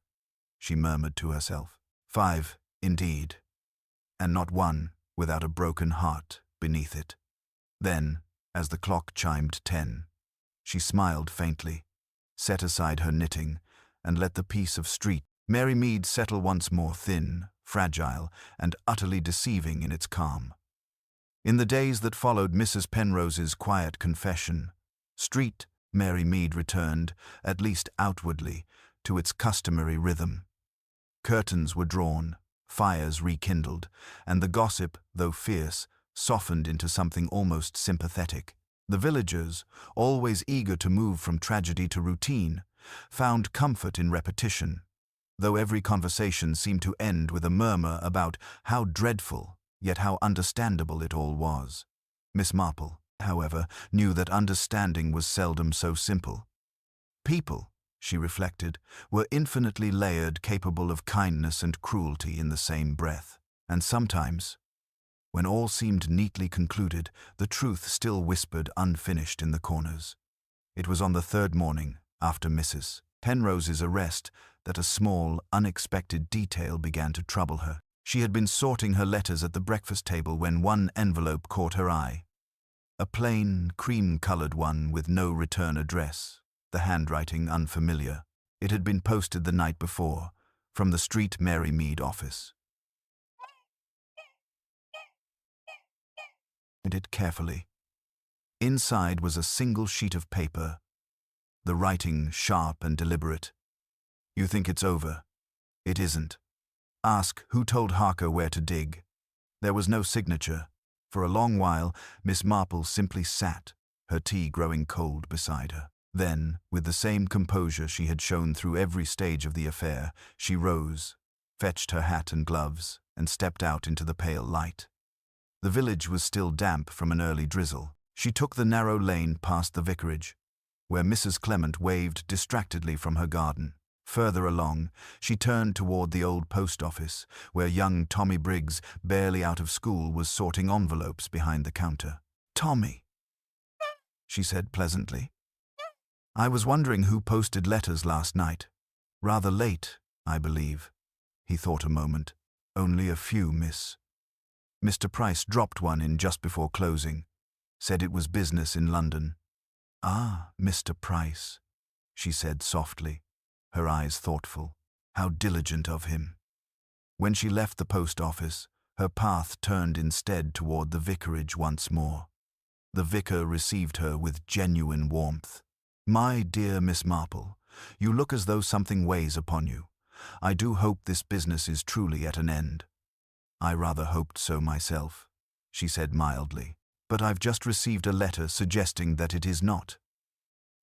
A: she murmured to herself. 5, indeed, and not one without a broken heart beneath it. Then, as the clock chimed 10, she smiled faintly, set aside her knitting, and let the peace of Street Mary Mead settle once more, thin, fragile, and utterly deceiving in its calm. In the days that followed Mrs. Penrose's quiet confession, Street Mary Mead returned, at least outwardly, to its customary rhythm. Curtains were drawn, fires rekindled, and the gossip, though fierce, softened into something almost sympathetic. The villagers, always eager to move from tragedy to routine, found comfort in repetition, though every conversation seemed to end with a murmur about how dreadful, yet how understandable it all was. Miss Marple, however, knew that understanding was seldom so simple. People, she reflected, were infinitely layered, capable of kindness and cruelty in the same breath. And sometimes, when all seemed neatly concluded, the truth still whispered unfinished in the corners. It was on the 3rd morning, after Mrs. Penrose's arrest, that a small, unexpected detail began to trouble her. She had been sorting her letters at the breakfast table when one envelope caught her eye. A plain, cream-colored one with no return address, the handwriting unfamiliar. It had been posted the night before, from the Street Mary Mead office. Read it carefully. Inside was a single sheet of paper, the writing sharp and deliberate. You think it's over. It isn't. Ask who told Harker where to dig. There was no signature. For a long while, Miss Marple simply sat, her tea growing cold beside her. Then, with the same composure she had shown through every stage of the affair, she rose, fetched her hat and gloves, and stepped out into the pale light. The village was still damp from an early drizzle. She took the narrow lane past the vicarage, where Mrs. Clement waved distractedly from her garden. Further along, she turned toward the old post office, where young Tommy Briggs, barely out of school, was sorting envelopes behind the counter. "Tommy," she said pleasantly. "I was wondering who posted letters last night. Rather late, I believe." He thought a moment. "Only a few, miss. Mr. Price dropped one in just before closing. Said it was business in London." "Ah, Mr. Price," she said softly, her eyes thoughtful. "How diligent of him." When she left the post office, her path turned instead toward the vicarage once more. The vicar received her with genuine warmth. "My dear Miss Marple, you look as though something weighs upon you. I do hope this business is truly at an end." "I rather hoped so myself," she said mildly. "But I've just received a letter suggesting that it is not.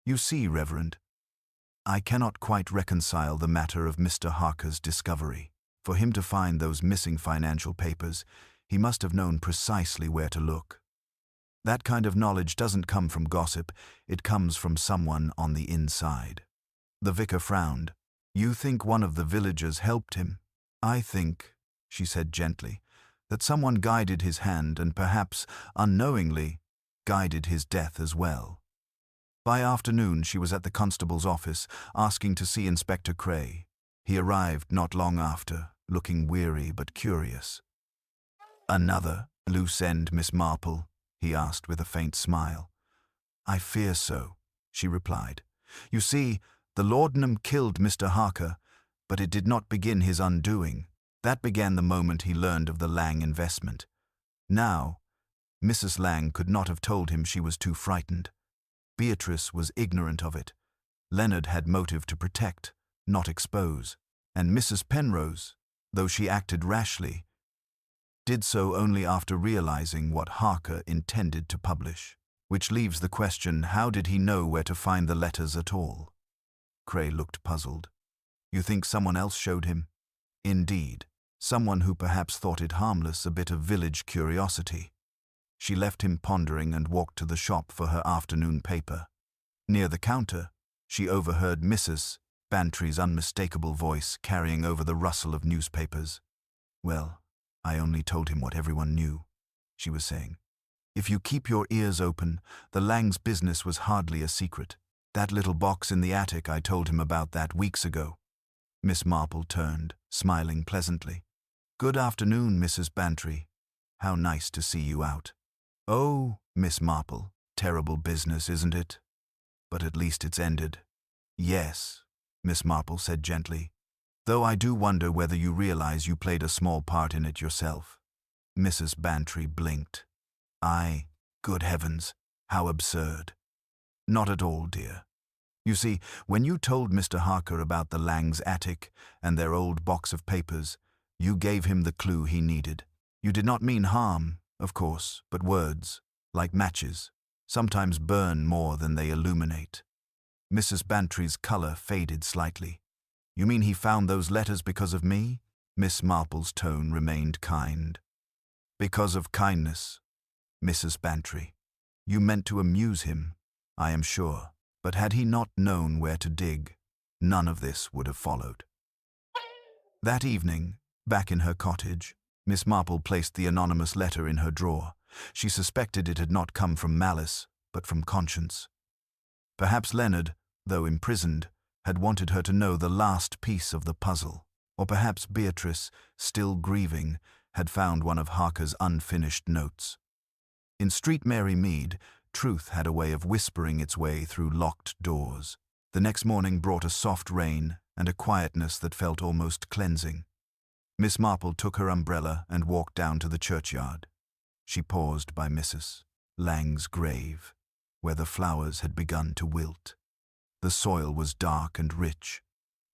A: You see, Reverend, I cannot quite reconcile the matter of Mr. Harker's discovery. For him to find those missing financial papers, he must have known precisely where to look. That kind of knowledge doesn't come from gossip, it comes from someone on the inside." The vicar frowned. "You think one of the villagers helped him?" "I think," she said gently, "that someone guided his hand and perhaps, unknowingly, guided his death as well." By afternoon she was at the constable's office, asking to see Inspector Cray. He arrived not long after, looking weary but curious. "Another loose end, Miss Marple?" he asked with a faint smile. "I fear so," she replied. "You see, the laudanum killed Mr. Harker, but it did not begin his undoing. That began the moment he learned of the Lang investment. Now, Mrs. Lang could not have told him she was too frightened. Beatrice was ignorant of it. Leonard had motive to protect, not expose. And Mrs. Penrose, though she acted rashly, did so only after realizing what Harker intended to publish. Which leaves the question, how did he know where to find the letters at all? Cray looked puzzled. You think someone else showed him? Indeed, someone who perhaps thought it harmless, a bit of village curiosity. She left him pondering and walked to the shop for her afternoon paper. Near the counter, she overheard Mrs. Bantry's unmistakable voice carrying over the rustle of newspapers. "Well, I only told him what everyone knew," she was saying. "If you keep your ears open, the Lang's business was hardly a secret. That little box in the attic, I told him about that weeks ago." Miss Marple turned, smiling pleasantly. "Good afternoon, Mrs. Bantry. How nice to see you out." "Oh, Miss Marple, terrible business, isn't it? But at least it's ended." "Yes," Miss Marple said gently, "though I do wonder whether you realize you played a small part in it yourself." Mrs. Bantry blinked. Good heavens, how absurd." "Not at all, dear. You see, when you told Mr. Harker about the Lang's attic and their old box of papers, you gave him the clue he needed. You did not mean harm, of course, but words, like matches, sometimes burn more than they illuminate." Mrs. Bantry's color faded slightly. "You mean he found those letters because of me?" Miss Marple's tone remained kind. "Because of kindness, Mrs. Bantry. You meant to amuse him, I am sure. But had he not known where to dig, none of this would have followed." That evening, back in her cottage, Miss Marple placed the anonymous letter in her drawer. She suspected it had not come from malice, but from conscience. Perhaps Leonard, though imprisoned, had wanted her to know the last piece of the puzzle. Or perhaps Beatrice, still grieving, had found one of Harker's unfinished notes. In Street Mary Mead, truth had a way of whispering its way through locked doors. The next morning brought a soft rain and a quietness that felt almost cleansing. Miss Marple took her umbrella and walked down to the churchyard. She paused by Mrs. Lang's grave, where the flowers had begun to wilt. The soil was dark and rich,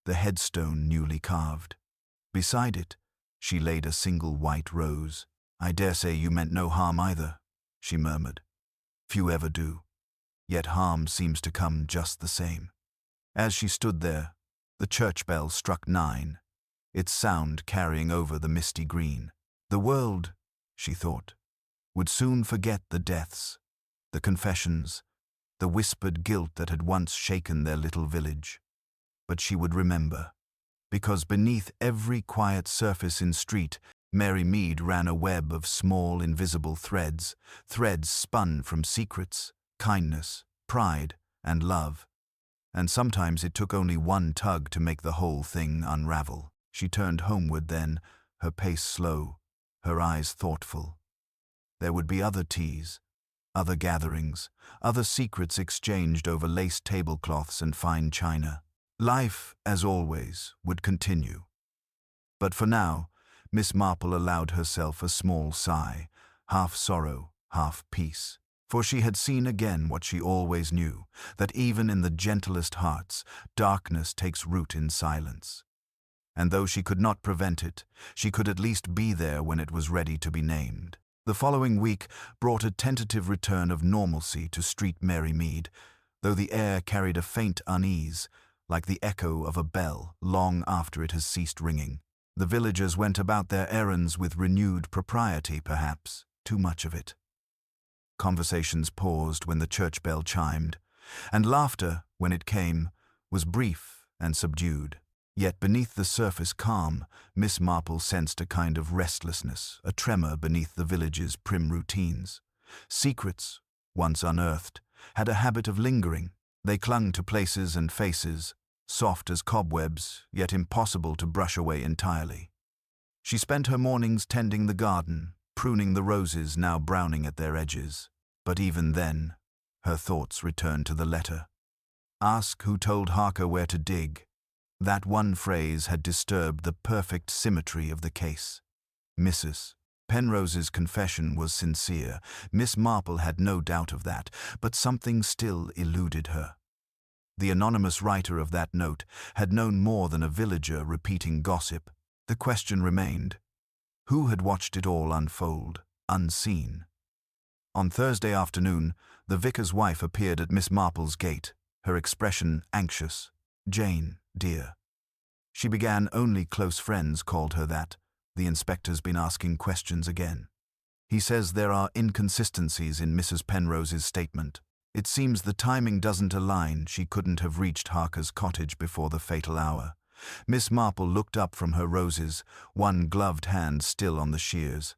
A: the headstone newly carved. Beside it, she laid a single white rose. "I dare say you meant no harm either," she murmured. "Few ever do. Yet harm seems to come just the same." As she stood there, the church bell struck 9, its sound carrying over the misty green. The world, she thought, would soon forget the deaths, the confessions, the whispered guilt that had once shaken their little village. But she would remember, because beneath every quiet surface in Street Mary Mead ran a web of small invisible threads, threads spun from secrets, kindness, pride, and love. And sometimes it took only one tug to make the whole thing unravel. She turned homeward then, her pace slow, her eyes thoughtful. There would be other teas, other gatherings, other secrets exchanged over lace tablecloths and fine china. Life, as always, would continue. But for now, Miss Marple allowed herself a small sigh, half sorrow, half peace. For she had seen again what she always knew, that even in the gentlest hearts, darkness takes root in silence. And though she could not prevent it, she could at least be there when it was ready to be named. The following week brought a tentative return of normalcy to Street Mary Mead, though the air carried a faint unease, like the echo of a bell long after it has ceased ringing. The villagers went about their errands with renewed propriety, perhaps, too much of it. Conversations paused when the church bell chimed, and laughter, when it came, was brief and subdued. Yet beneath the surface calm, Miss Marple sensed a kind of restlessness, a tremor beneath the village's prim routines. Secrets, once unearthed, had a habit of lingering. They clung to places and faces, soft as cobwebs, yet impossible to brush away entirely. She spent her mornings tending the garden, pruning the roses now browning at their edges. But even then, Her thoughts returned to the letter. Ask who told Harker where to dig. That one phrase had disturbed the perfect symmetry of the case. Mrs. Penrose's confession was sincere. Miss Marple had no doubt of that, but something still eluded her. The anonymous writer of that note had known more than a villager repeating gossip. The question remained: who had watched it all unfold, unseen? On Thursday afternoon, the vicar's wife appeared at Miss Marple's gate, her expression anxious. "Jane, dear." She began. Only close friends called her that. The inspector's been asking questions again. He says there are inconsistencies in Mrs. Penrose's statement. It seems the timing doesn't align. She couldn't have reached Harker's cottage before the fatal hour. Miss Marple looked up from her roses, one gloved hand still on the shears.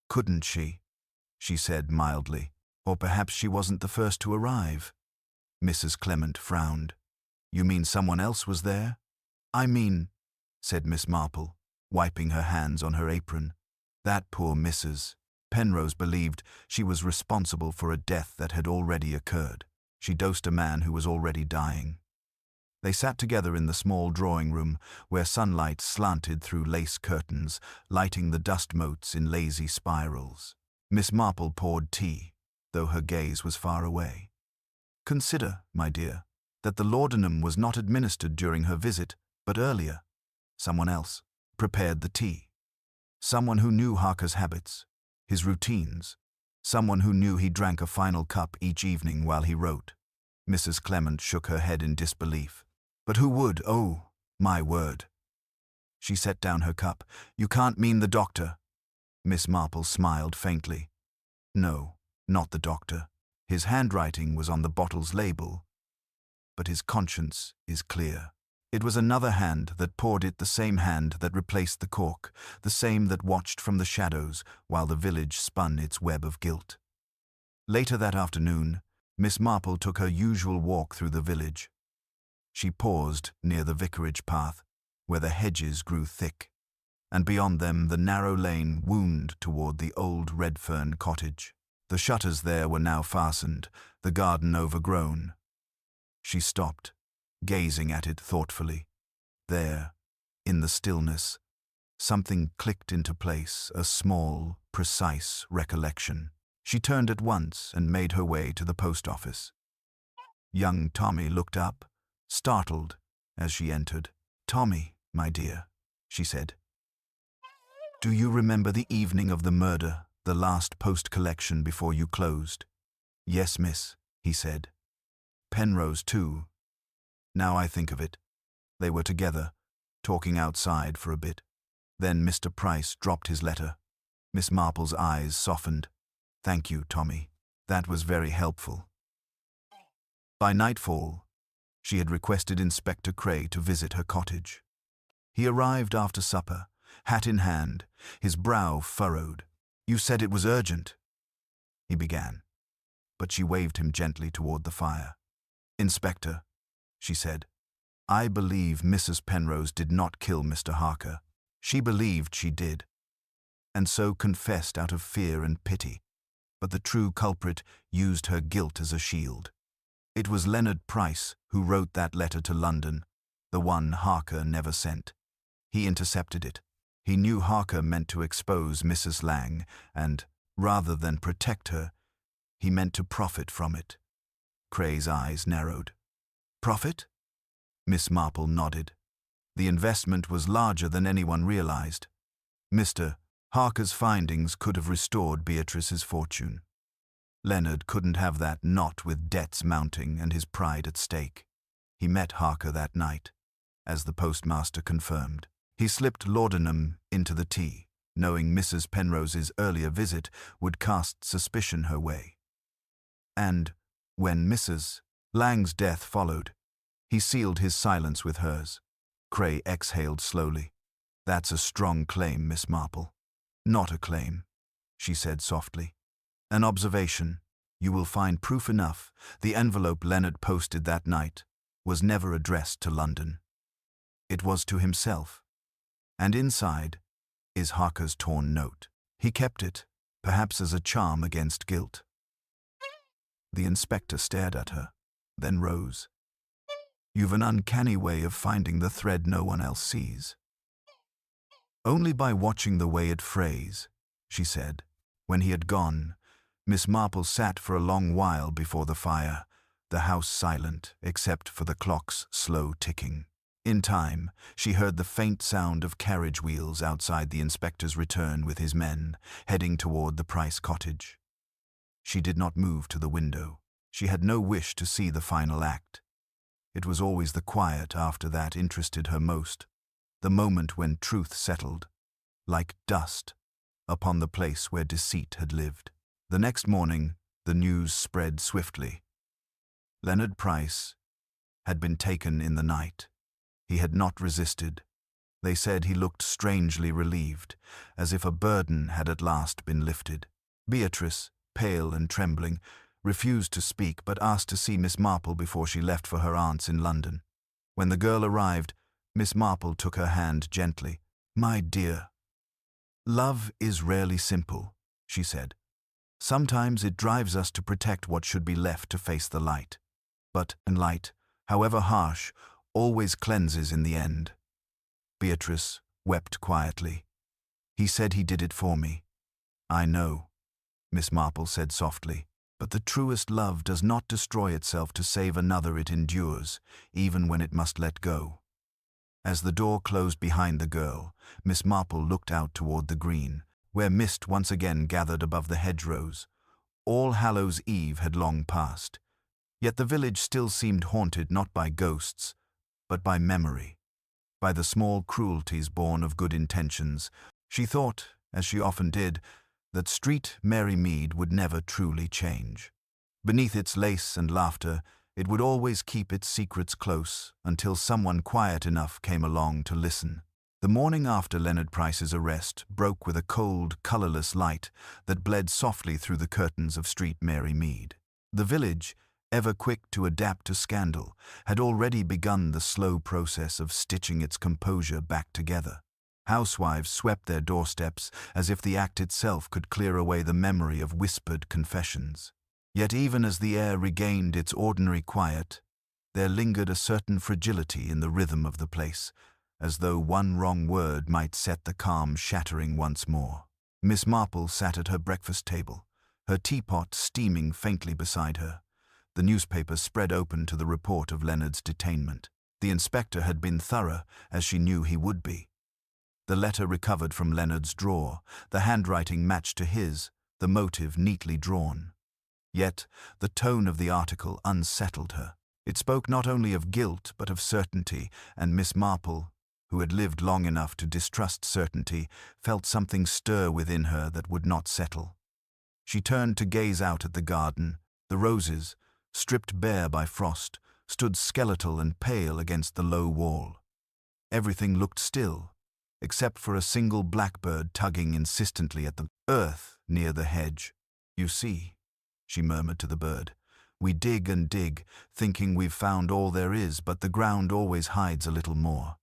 A: "Couldn't she?" she said mildly. "Or perhaps she wasn't the first to arrive." Mrs. Clement frowned. "You mean someone else was there?" "I mean," said Miss Marple, wiping her hands on her apron, "that poor Mrs. Penrose believed she was responsible for a death that had already occurred. She dosed a man who was already dying." They sat together in the small drawing-room, where sunlight slanted through lace curtains, lighting the dust motes in lazy spirals. Miss Marple poured tea, though her gaze was far away. "Consider, my dear, that the laudanum was not administered during her visit, but earlier. Someone else prepared the tea. Someone who knew Harker's habits, his routines. Someone who knew he drank a final cup each evening while he wrote." Mrs. Clement shook her head in disbelief. "But who would? Oh, my word." She set down her cup. "You can't mean the doctor." Miss Marple smiled faintly. "No, not the doctor. His handwriting was on the bottle's label. But his conscience is clear. It was another hand that poured it, the same hand that replaced the cork, the same that watched from the shadows while the village spun its web of guilt." Later that afternoon, Miss Marple took her usual walk through the village. She paused near the vicarage path, where the hedges grew thick, and beyond them the narrow lane wound toward the old Redfern cottage. The shutters there were now fastened, the garden overgrown. She stopped, gazing at it thoughtfully. There, in the stillness, something clicked into place, a small, precise recollection. She turned at once and made her way to the post office. Young Tommy looked up, startled, as she entered. "Tommy, my dear," she said. "Do you remember the evening of the murder, the last post-collection before you closed?" "Yes, miss," he said. "Penrose, too. Now I think of it. They were together, talking outside for a bit. Then Mr. Price dropped his letter." Miss Marple's eyes softened. "Thank you, Tommy. That was very helpful." By nightfall, she had requested Inspector Cray to visit her cottage. He arrived after supper, hat in hand, his brow furrowed. "You said it was urgent," he began, but she waved him gently toward the fire. "Inspector," she said, "I believe Mrs. Penrose did not kill Mr. Harker. She believed she did, and so confessed out of fear and pity. But the true culprit used her guilt as a shield. It was Leonard Price who wrote that letter to London, the one Harker never sent. He intercepted it. He knew Harker meant to expose Mrs. Lang, and, rather than protect her, he meant to profit from it." Cray's eyes narrowed. "Profit?" Miss Marple nodded. "The investment was larger than anyone realized. Mr. Harker's findings could have restored Beatrice's fortune. Leonard couldn't have that, not with debts mounting and his pride at stake. He met Harker that night, as the postmaster confirmed. He slipped laudanum into the tea, knowing Mrs. Penrose's earlier visit would cast suspicion her way. And, when Mrs. Lang's death followed, he sealed his silence with hers." Cray exhaled slowly. "That's a strong claim, Miss Marple." "Not a claim," she said softly. "An observation. You will find proof enough. The envelope Leonard posted that night was never addressed to London. It was to himself. And inside is Harker's torn note. He kept it, perhaps as a charm against guilt." The inspector stared at her, then rose. "You've an uncanny way of finding the thread no one else sees." "Only by watching the way it frays," she said. When he had gone, Miss Marple sat for a long while before the fire, the house silent except for the clock's slow ticking. In time, she heard the faint sound of carriage wheels outside the inspector's return with his men, heading toward the Price cottage. She did not move to the window. She had no wish to see the final act. It was always the quiet after that interested her most, the moment when truth settled, like dust, upon the place where deceit had lived. The next morning, the news spread swiftly. Leonard Price had been taken in the night. He had not resisted. They said he looked strangely relieved, as if a burden had at last been lifted. Beatrice, pale and trembling, refused to speak but asked to see Miss Marple before she left for her aunt's in London. When the girl arrived, Miss Marple took her hand gently. "My dear, love is rarely simple," she said. "Sometimes it drives us to protect what should be left to face the light. But light, however harsh, always cleanses in the end." Beatrice wept quietly. "He said he did it for me." "I know," Miss Marple said softly, "but the truest love does not destroy itself to save another. It endures, even when it must let go." As the door closed behind the girl, Miss Marple looked out toward the green, where mist once again gathered above the hedgerows. All Hallows Eve had long passed, yet the village still seemed haunted not by ghosts, but by memory, by the small cruelties born of good intentions. She thought, as she often did, that street Mary Mead would never truly change. Beneath its lace and laughter, it would always keep its secrets close until someone quiet enough came along to listen. The morning after Leonard Price's arrest broke with a cold, colorless light that bled softly through the curtains of street Mary Mead. The village, ever quick to adapt to scandal, had already begun the slow process of stitching its composure back together. Housewives swept their doorsteps as if the act itself could clear away the memory of whispered confessions. Yet even as the air regained its ordinary quiet, there lingered a certain fragility in the rhythm of the place, as though one wrong word might set the calm shattering once more. Miss Marple sat at her breakfast table, her teapot steaming faintly beside her. The newspaper spread open to the report of Leonard's detainment. The inspector had been thorough, as she knew he would be. The letter recovered from Leonard's drawer, the handwriting matched to his, the motive neatly drawn. Yet the tone of the article unsettled her. It spoke not only of guilt but of certainty, and Miss Marple, who had lived long enough to distrust certainty, felt something stir within her that would not settle. She turned to gaze out at the garden. The roses, stripped bare by frost, stood skeletal and pale against the low wall. Everything looked still, except for a single blackbird tugging insistently at the earth near the hedge. "You see," she murmured to the bird, "we dig and dig, thinking we've found all there is, but the ground always hides a little more."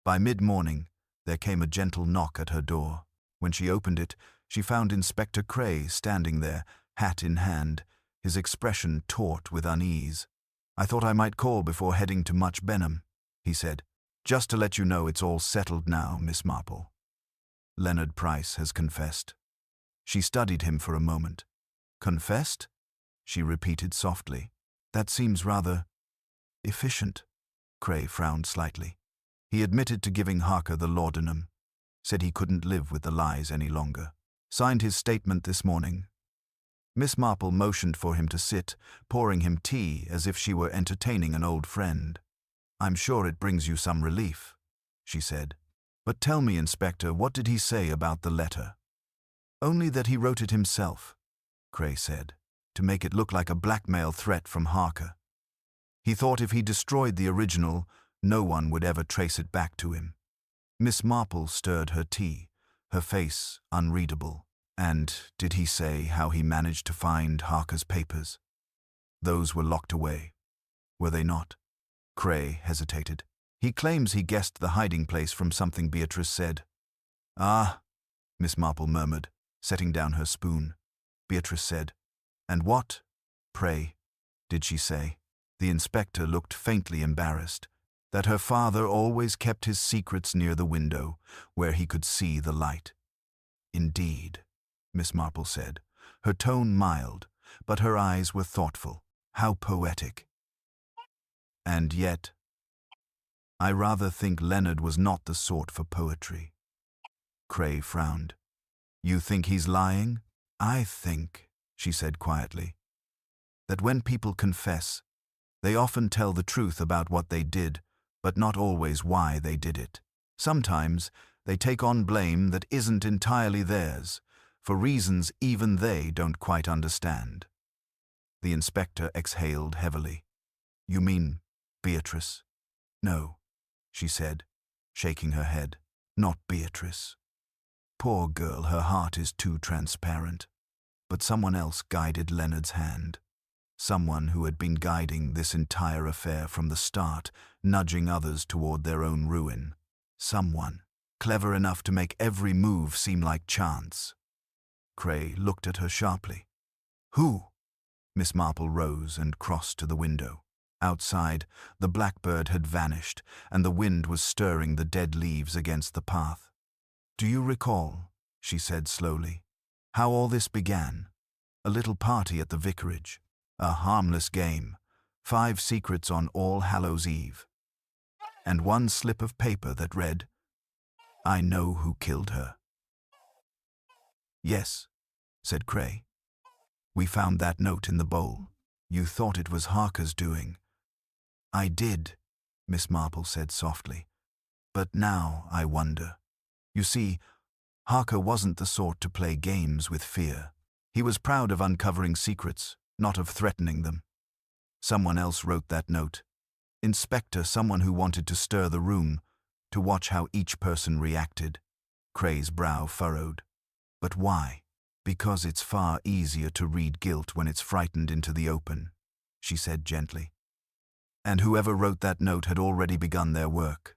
A: By mid-morning, there came a gentle knock at her door. When she opened it, she found Inspector Cray standing there, hat in hand, his expression taut with unease. "I thought I might call before heading to Much Benham," he said. "Just to let you know it's all settled now, Miss Marple. Leonard Price has confessed." She studied him for a moment. "Confessed?" she repeated softly. "That seems rather efficient." Cray frowned slightly. "He admitted to giving Harker the laudanum, said he couldn't live with the lies any longer. Signed his statement this morning." Miss Marple motioned for him to sit, pouring him tea as if she were entertaining an old friend. "I'm sure it brings you some relief," she said. "But tell me, Inspector, what did he say about the letter?" "Only that he wrote it himself," Cray said, "to make it look like a blackmail threat from Harker. He thought if he destroyed the original, no one would ever trace it back to him." Miss Marple stirred her tea, her face unreadable. "And did he say how he managed to find Harker's papers? Those were locked away, were they not?" Cray hesitated. "He claims he guessed the hiding place from something Beatrice said." "Ah," Miss Marple murmured, setting down her spoon. Beatrice said, "And what, pray, did she say? The inspector looked faintly embarrassed. That her father always kept his secrets near the window, where he could see the light. Indeed, Miss Marple said, her tone mild, but her eyes were thoughtful. How poetic. And yet, I rather think Leonard was not the sort for poetry. Cray frowned. You think he's lying? I think, she said quietly, that when people confess, they often tell the truth about what they did, but not always why they did it. Sometimes they take on blame that isn't entirely theirs, for reasons even they don't quite understand. The inspector exhaled heavily. You mean Beatrice? No, she said, shaking her head. Not Beatrice. Poor girl, her heart is too transparent. But someone else guided Leonard's hand. Someone who had been guiding this entire affair from the start, nudging others toward their own ruin. Someone clever enough to make every move seem like chance. Cray looked at her sharply. Who? Miss Marple rose and crossed to the window. Outside, the blackbird had vanished, and the wind was stirring the dead leaves against the path. Do you recall, she said slowly, how all this began? A little party at the vicarage. A harmless game, 5 secrets on All Hallows Eve, and one slip of paper that read, I know who killed her. Yes, said Cray. We found that note in the bowl. You thought it was Harker's doing. I did, Miss Marple said softly. But now I wonder. You see, Harker wasn't the sort to play games with fear. He was proud of uncovering secrets, not of threatening them. Someone else wrote that note. Inspector, someone who wanted to stir the room, to watch how each person reacted. Cray's brow furrowed. But why? Because it's far easier to read guilt when it's frightened into the open, she said gently. And whoever wrote that note had already begun their work.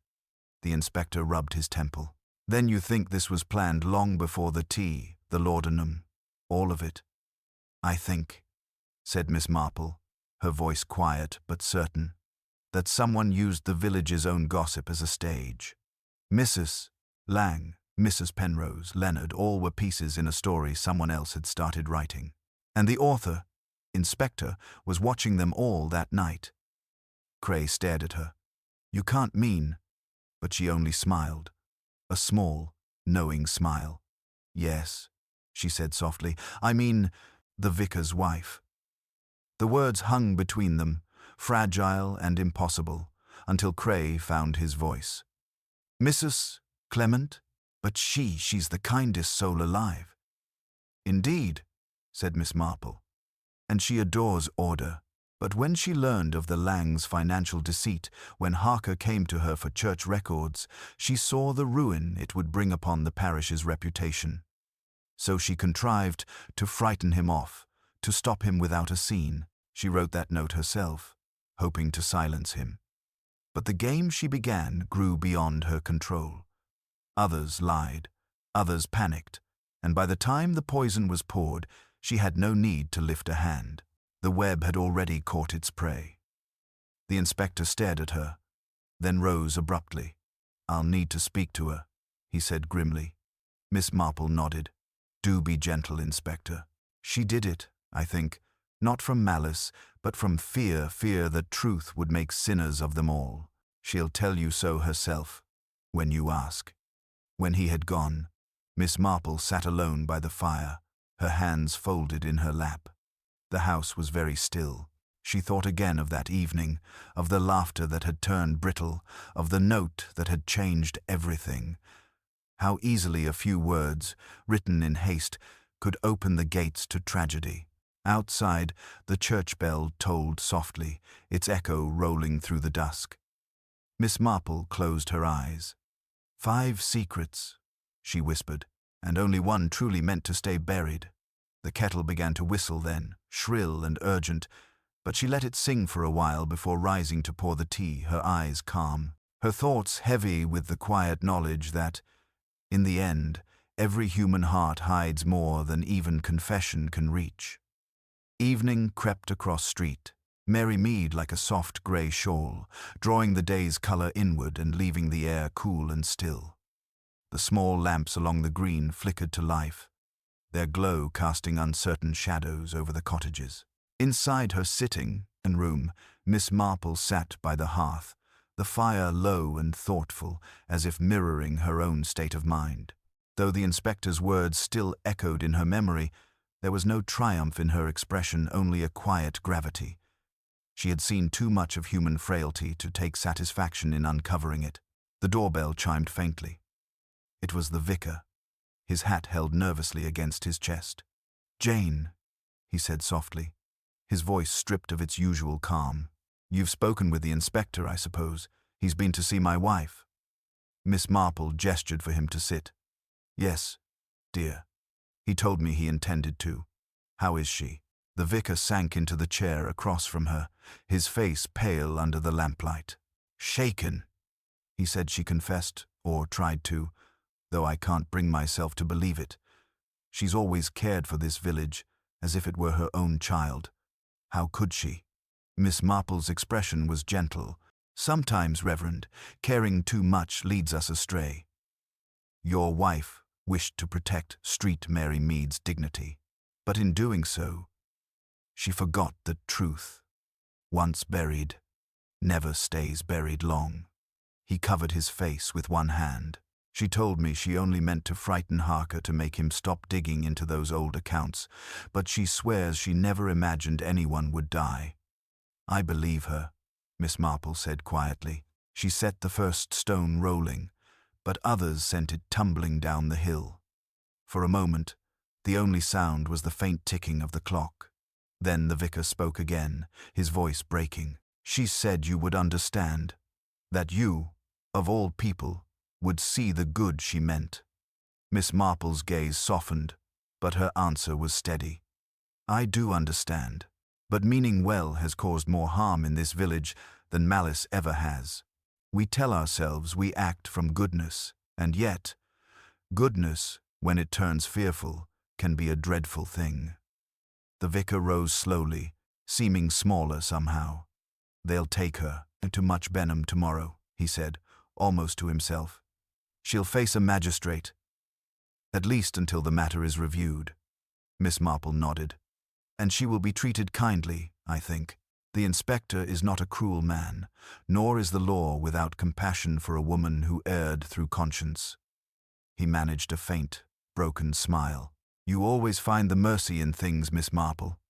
A: The inspector rubbed his temple. Then you think this was planned long before the tea, the laudanum, all of it? I think, said Miss Marple, her voice quiet but certain, that someone used the village's own gossip as a stage. Mrs. Lang, Mrs. Penrose, Leonard, all were pieces in a story someone else had started writing. And the author, Inspector, was watching them all that night. Cray stared at her. You can't mean, but she only smiled. A small, knowing smile. Yes, she said softly, I mean the vicar's wife. The words hung between them, fragile and impossible, until Cray found his voice. Mrs. Clement? But she's the kindest soul alive. Indeed, said Miss Marple, and she adores order. But when she learned of the Langs' financial deceit, when Harker came to her for church records, she saw the ruin it would bring upon the parish's reputation. So she contrived to frighten him off, to stop him without a scene. She wrote that note herself, hoping to silence him. But the game she began grew beyond her control. Others lied, others panicked, and by the time the poison was poured, she had no need to lift a hand. The web had already caught its prey. The inspector stared at her, then rose abruptly. I'll need to speak to her, he said grimly. Miss Marple nodded. Do be gentle, Inspector. She did it, I think, not from malice, but from fear that truth would make sinners of them all. She'll tell you so herself, when you ask. When he had gone, Miss Marple sat alone by the fire, her hands folded in her lap. The house was very still. She thought again of that evening, of the laughter that had turned brittle, of the note that had changed everything. How easily a few words, written in haste, could open the gates to tragedy. Outside, the church bell tolled softly, its echo rolling through the dusk. Miss Marple closed her eyes. 5 secrets, she whispered, and only one truly meant to stay buried. The kettle began to whistle then, shrill and urgent, but she let it sing for a while before rising to pour the tea, her eyes calm, her thoughts heavy with the quiet knowledge that, in the end, every human heart hides more than even confession can reach. Evening crept across street, Mary Mead like a soft grey shawl, drawing the day's colour inward and leaving the air cool and still. The small lamps along the green flickered to life, their glow casting uncertain shadows over the cottages. Inside her sitting and room, Miss Marple sat by the hearth, the fire low and thoughtful, as if mirroring her own state of mind. Though the inspector's words still echoed in her memory, there was no triumph in her expression, only a quiet gravity. She had seen too much of human frailty to take satisfaction in uncovering it. The doorbell chimed faintly. It was the vicar, his hat held nervously against his chest. "Jane," he said softly, his voice stripped of its usual calm. "You've spoken with the inspector, I suppose. He's been to see my wife." Miss Marple gestured for him to sit. "Yes, dear. He told me he intended to. How is she?" The vicar sank into the chair across from her, his face pale under the lamplight. "Shaken," he said she confessed, or tried to, though I can't bring myself to believe it. She's always cared for this village, as if it were her own child. How could she? Miss Marple's expression was gentle. "Sometimes, Reverend, caring too much leads us astray. Your wife wished to protect Street Mary Mead's dignity, but in doing so, she forgot that truth, once buried, never stays buried long." He covered his face with one hand. "She told me she only meant to frighten Harker to make him stop digging into those old accounts, but she swears she never imagined anyone would die." "I believe her," Miss Marple said quietly. "She set the first stone rolling, but others sent it tumbling down the hill." For a moment, the only sound was the faint ticking of the clock. Then the vicar spoke again, his voice breaking. "She said you would understand, that you, of all people, would see the good she meant." Miss Marple's gaze softened, but her answer was steady. "I do understand, but meaning well has caused more harm in this village than malice ever has. We tell ourselves we act from goodness, and yet, goodness, when it turns fearful, can be a dreadful thing." The vicar rose slowly, seeming smaller somehow. "They'll take her to Much Benham tomorrow," he said, almost to himself. "She'll face a magistrate, at least until the matter is reviewed." Miss Marple nodded. "And she will be treated kindly, I think. The inspector is not a cruel man, nor is the law without compassion for a woman who erred through conscience." He managed a faint, broken smile. "You always find the mercy in things, Miss Marple."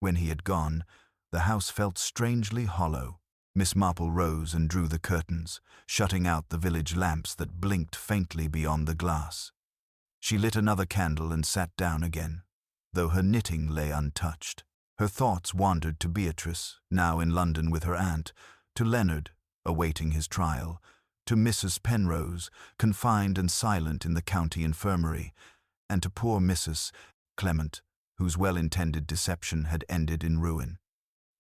A: When he had gone, the house felt strangely hollow. Miss Marple rose and drew the curtains, shutting out the village lamps that blinked faintly beyond the glass. She lit another candle and sat down again, though her knitting lay untouched. Her thoughts wandered to Beatrice, now in London with her aunt, to Leonard, awaiting his trial, to Mrs. Penrose, confined and silent in the county infirmary, and to poor Mrs. Clement, whose well-intended deception had ended in ruin.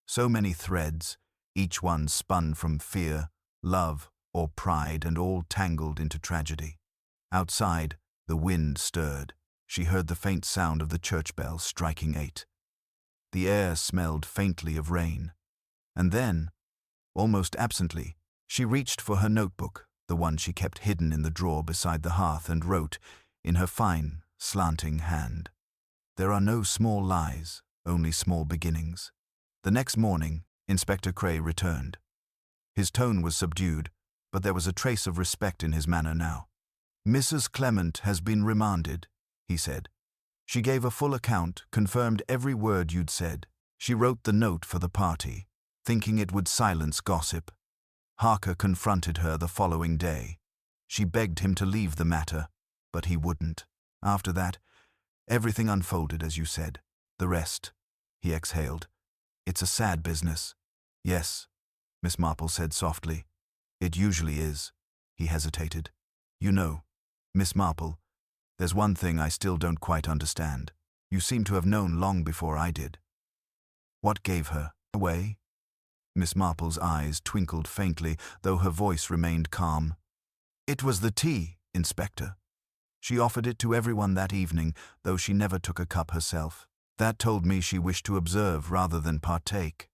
A: So many threads, each one spun from fear, love, or pride, and all tangled into tragedy. Outside, the wind stirred. She heard the faint sound of the church bell striking 8. The air smelled faintly of rain. And then, almost absently, she reached for her notebook, the one she kept hidden in the drawer beside the hearth, and wrote, in her fine, slanting hand, "There are no small lies, only small beginnings." The next morning, Inspector Cray returned. His tone was subdued, but there was a trace of respect in his manner now. "Mrs. Clement has been remanded," he said. "She gave a full account, confirmed every word you'd said. She wrote the note for the party, thinking it would silence gossip. Harker confronted her the following day. She begged him to leave the matter, but he wouldn't. After that, everything unfolded as you said. The rest," he exhaled. "It's a sad business." "Yes," Miss Marple said softly. "It usually is." He hesitated. "You know, Miss Marple, there's one thing I still don't quite understand. You seem to have known long before I did. What gave her away?" Miss Marple's eyes twinkled faintly, though her voice remained calm. "It was the tea, Inspector. She offered it to everyone that evening, though she never took a cup herself. That told me she wished to observe rather than partake.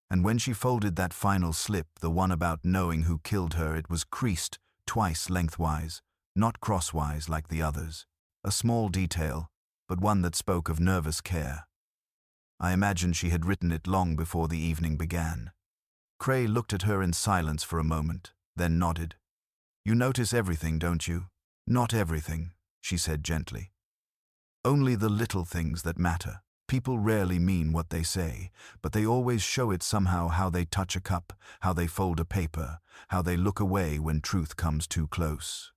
A: And when she folded that final slip, the one about knowing who killed her, it was creased twice lengthwise, not crosswise like the others. A small detail, but one that spoke of nervous care. I imagined she had written it long before the evening began. Cray looked at her in silence for a moment, then nodded. "You notice everything, don't you?" "Not everything," she said gently. "Only the little things that matter. People rarely mean what they say, but they always show it somehow, how they touch a cup, how they fold a paper, how they look away when truth comes too close."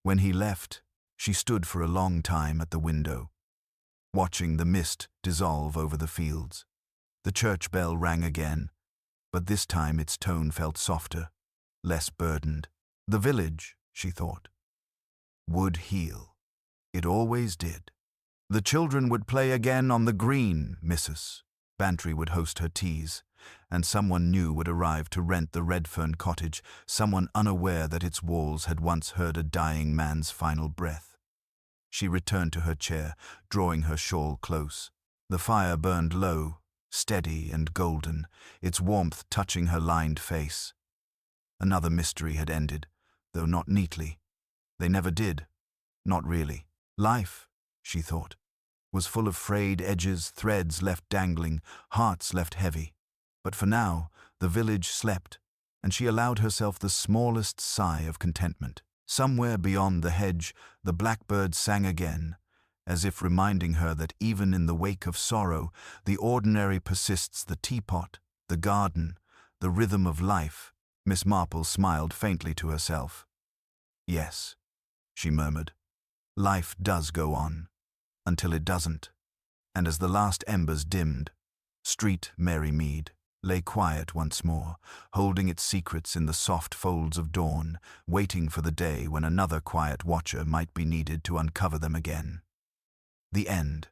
A: When he left, she stood for a long time at the window, watching the mist dissolve over the fields. The church bell rang again, but this time its tone felt softer, less burdened. The village, she thought, would heal. It always did. The children would play again on the green, Mrs. Bantry would host her teas, and someone new would arrive to rent the Redfern cottage, someone unaware that its walls had once heard a dying man's final breath. She returned to her chair, drawing her shawl close. The fire burned low, steady and golden, its warmth touching her lined face. Another mystery had ended, though not neatly. They never did. Not really. Life, she thought, was full of frayed edges, threads left dangling, hearts left heavy. But for now, the village slept, and she allowed herself the smallest sigh of contentment. Somewhere beyond the hedge, the blackbird sang again, as if reminding her that even in the wake of sorrow, the ordinary persists, the teapot, the garden, the rhythm of life. Miss Marple smiled faintly to herself. "Yes," she murmured, "life does go on, until it doesn't." And as the last embers dimmed, Street Mary Mead lay quiet once more, holding its secrets in the soft folds of dawn, waiting for the day when another quiet watcher might be needed to uncover them again. The end.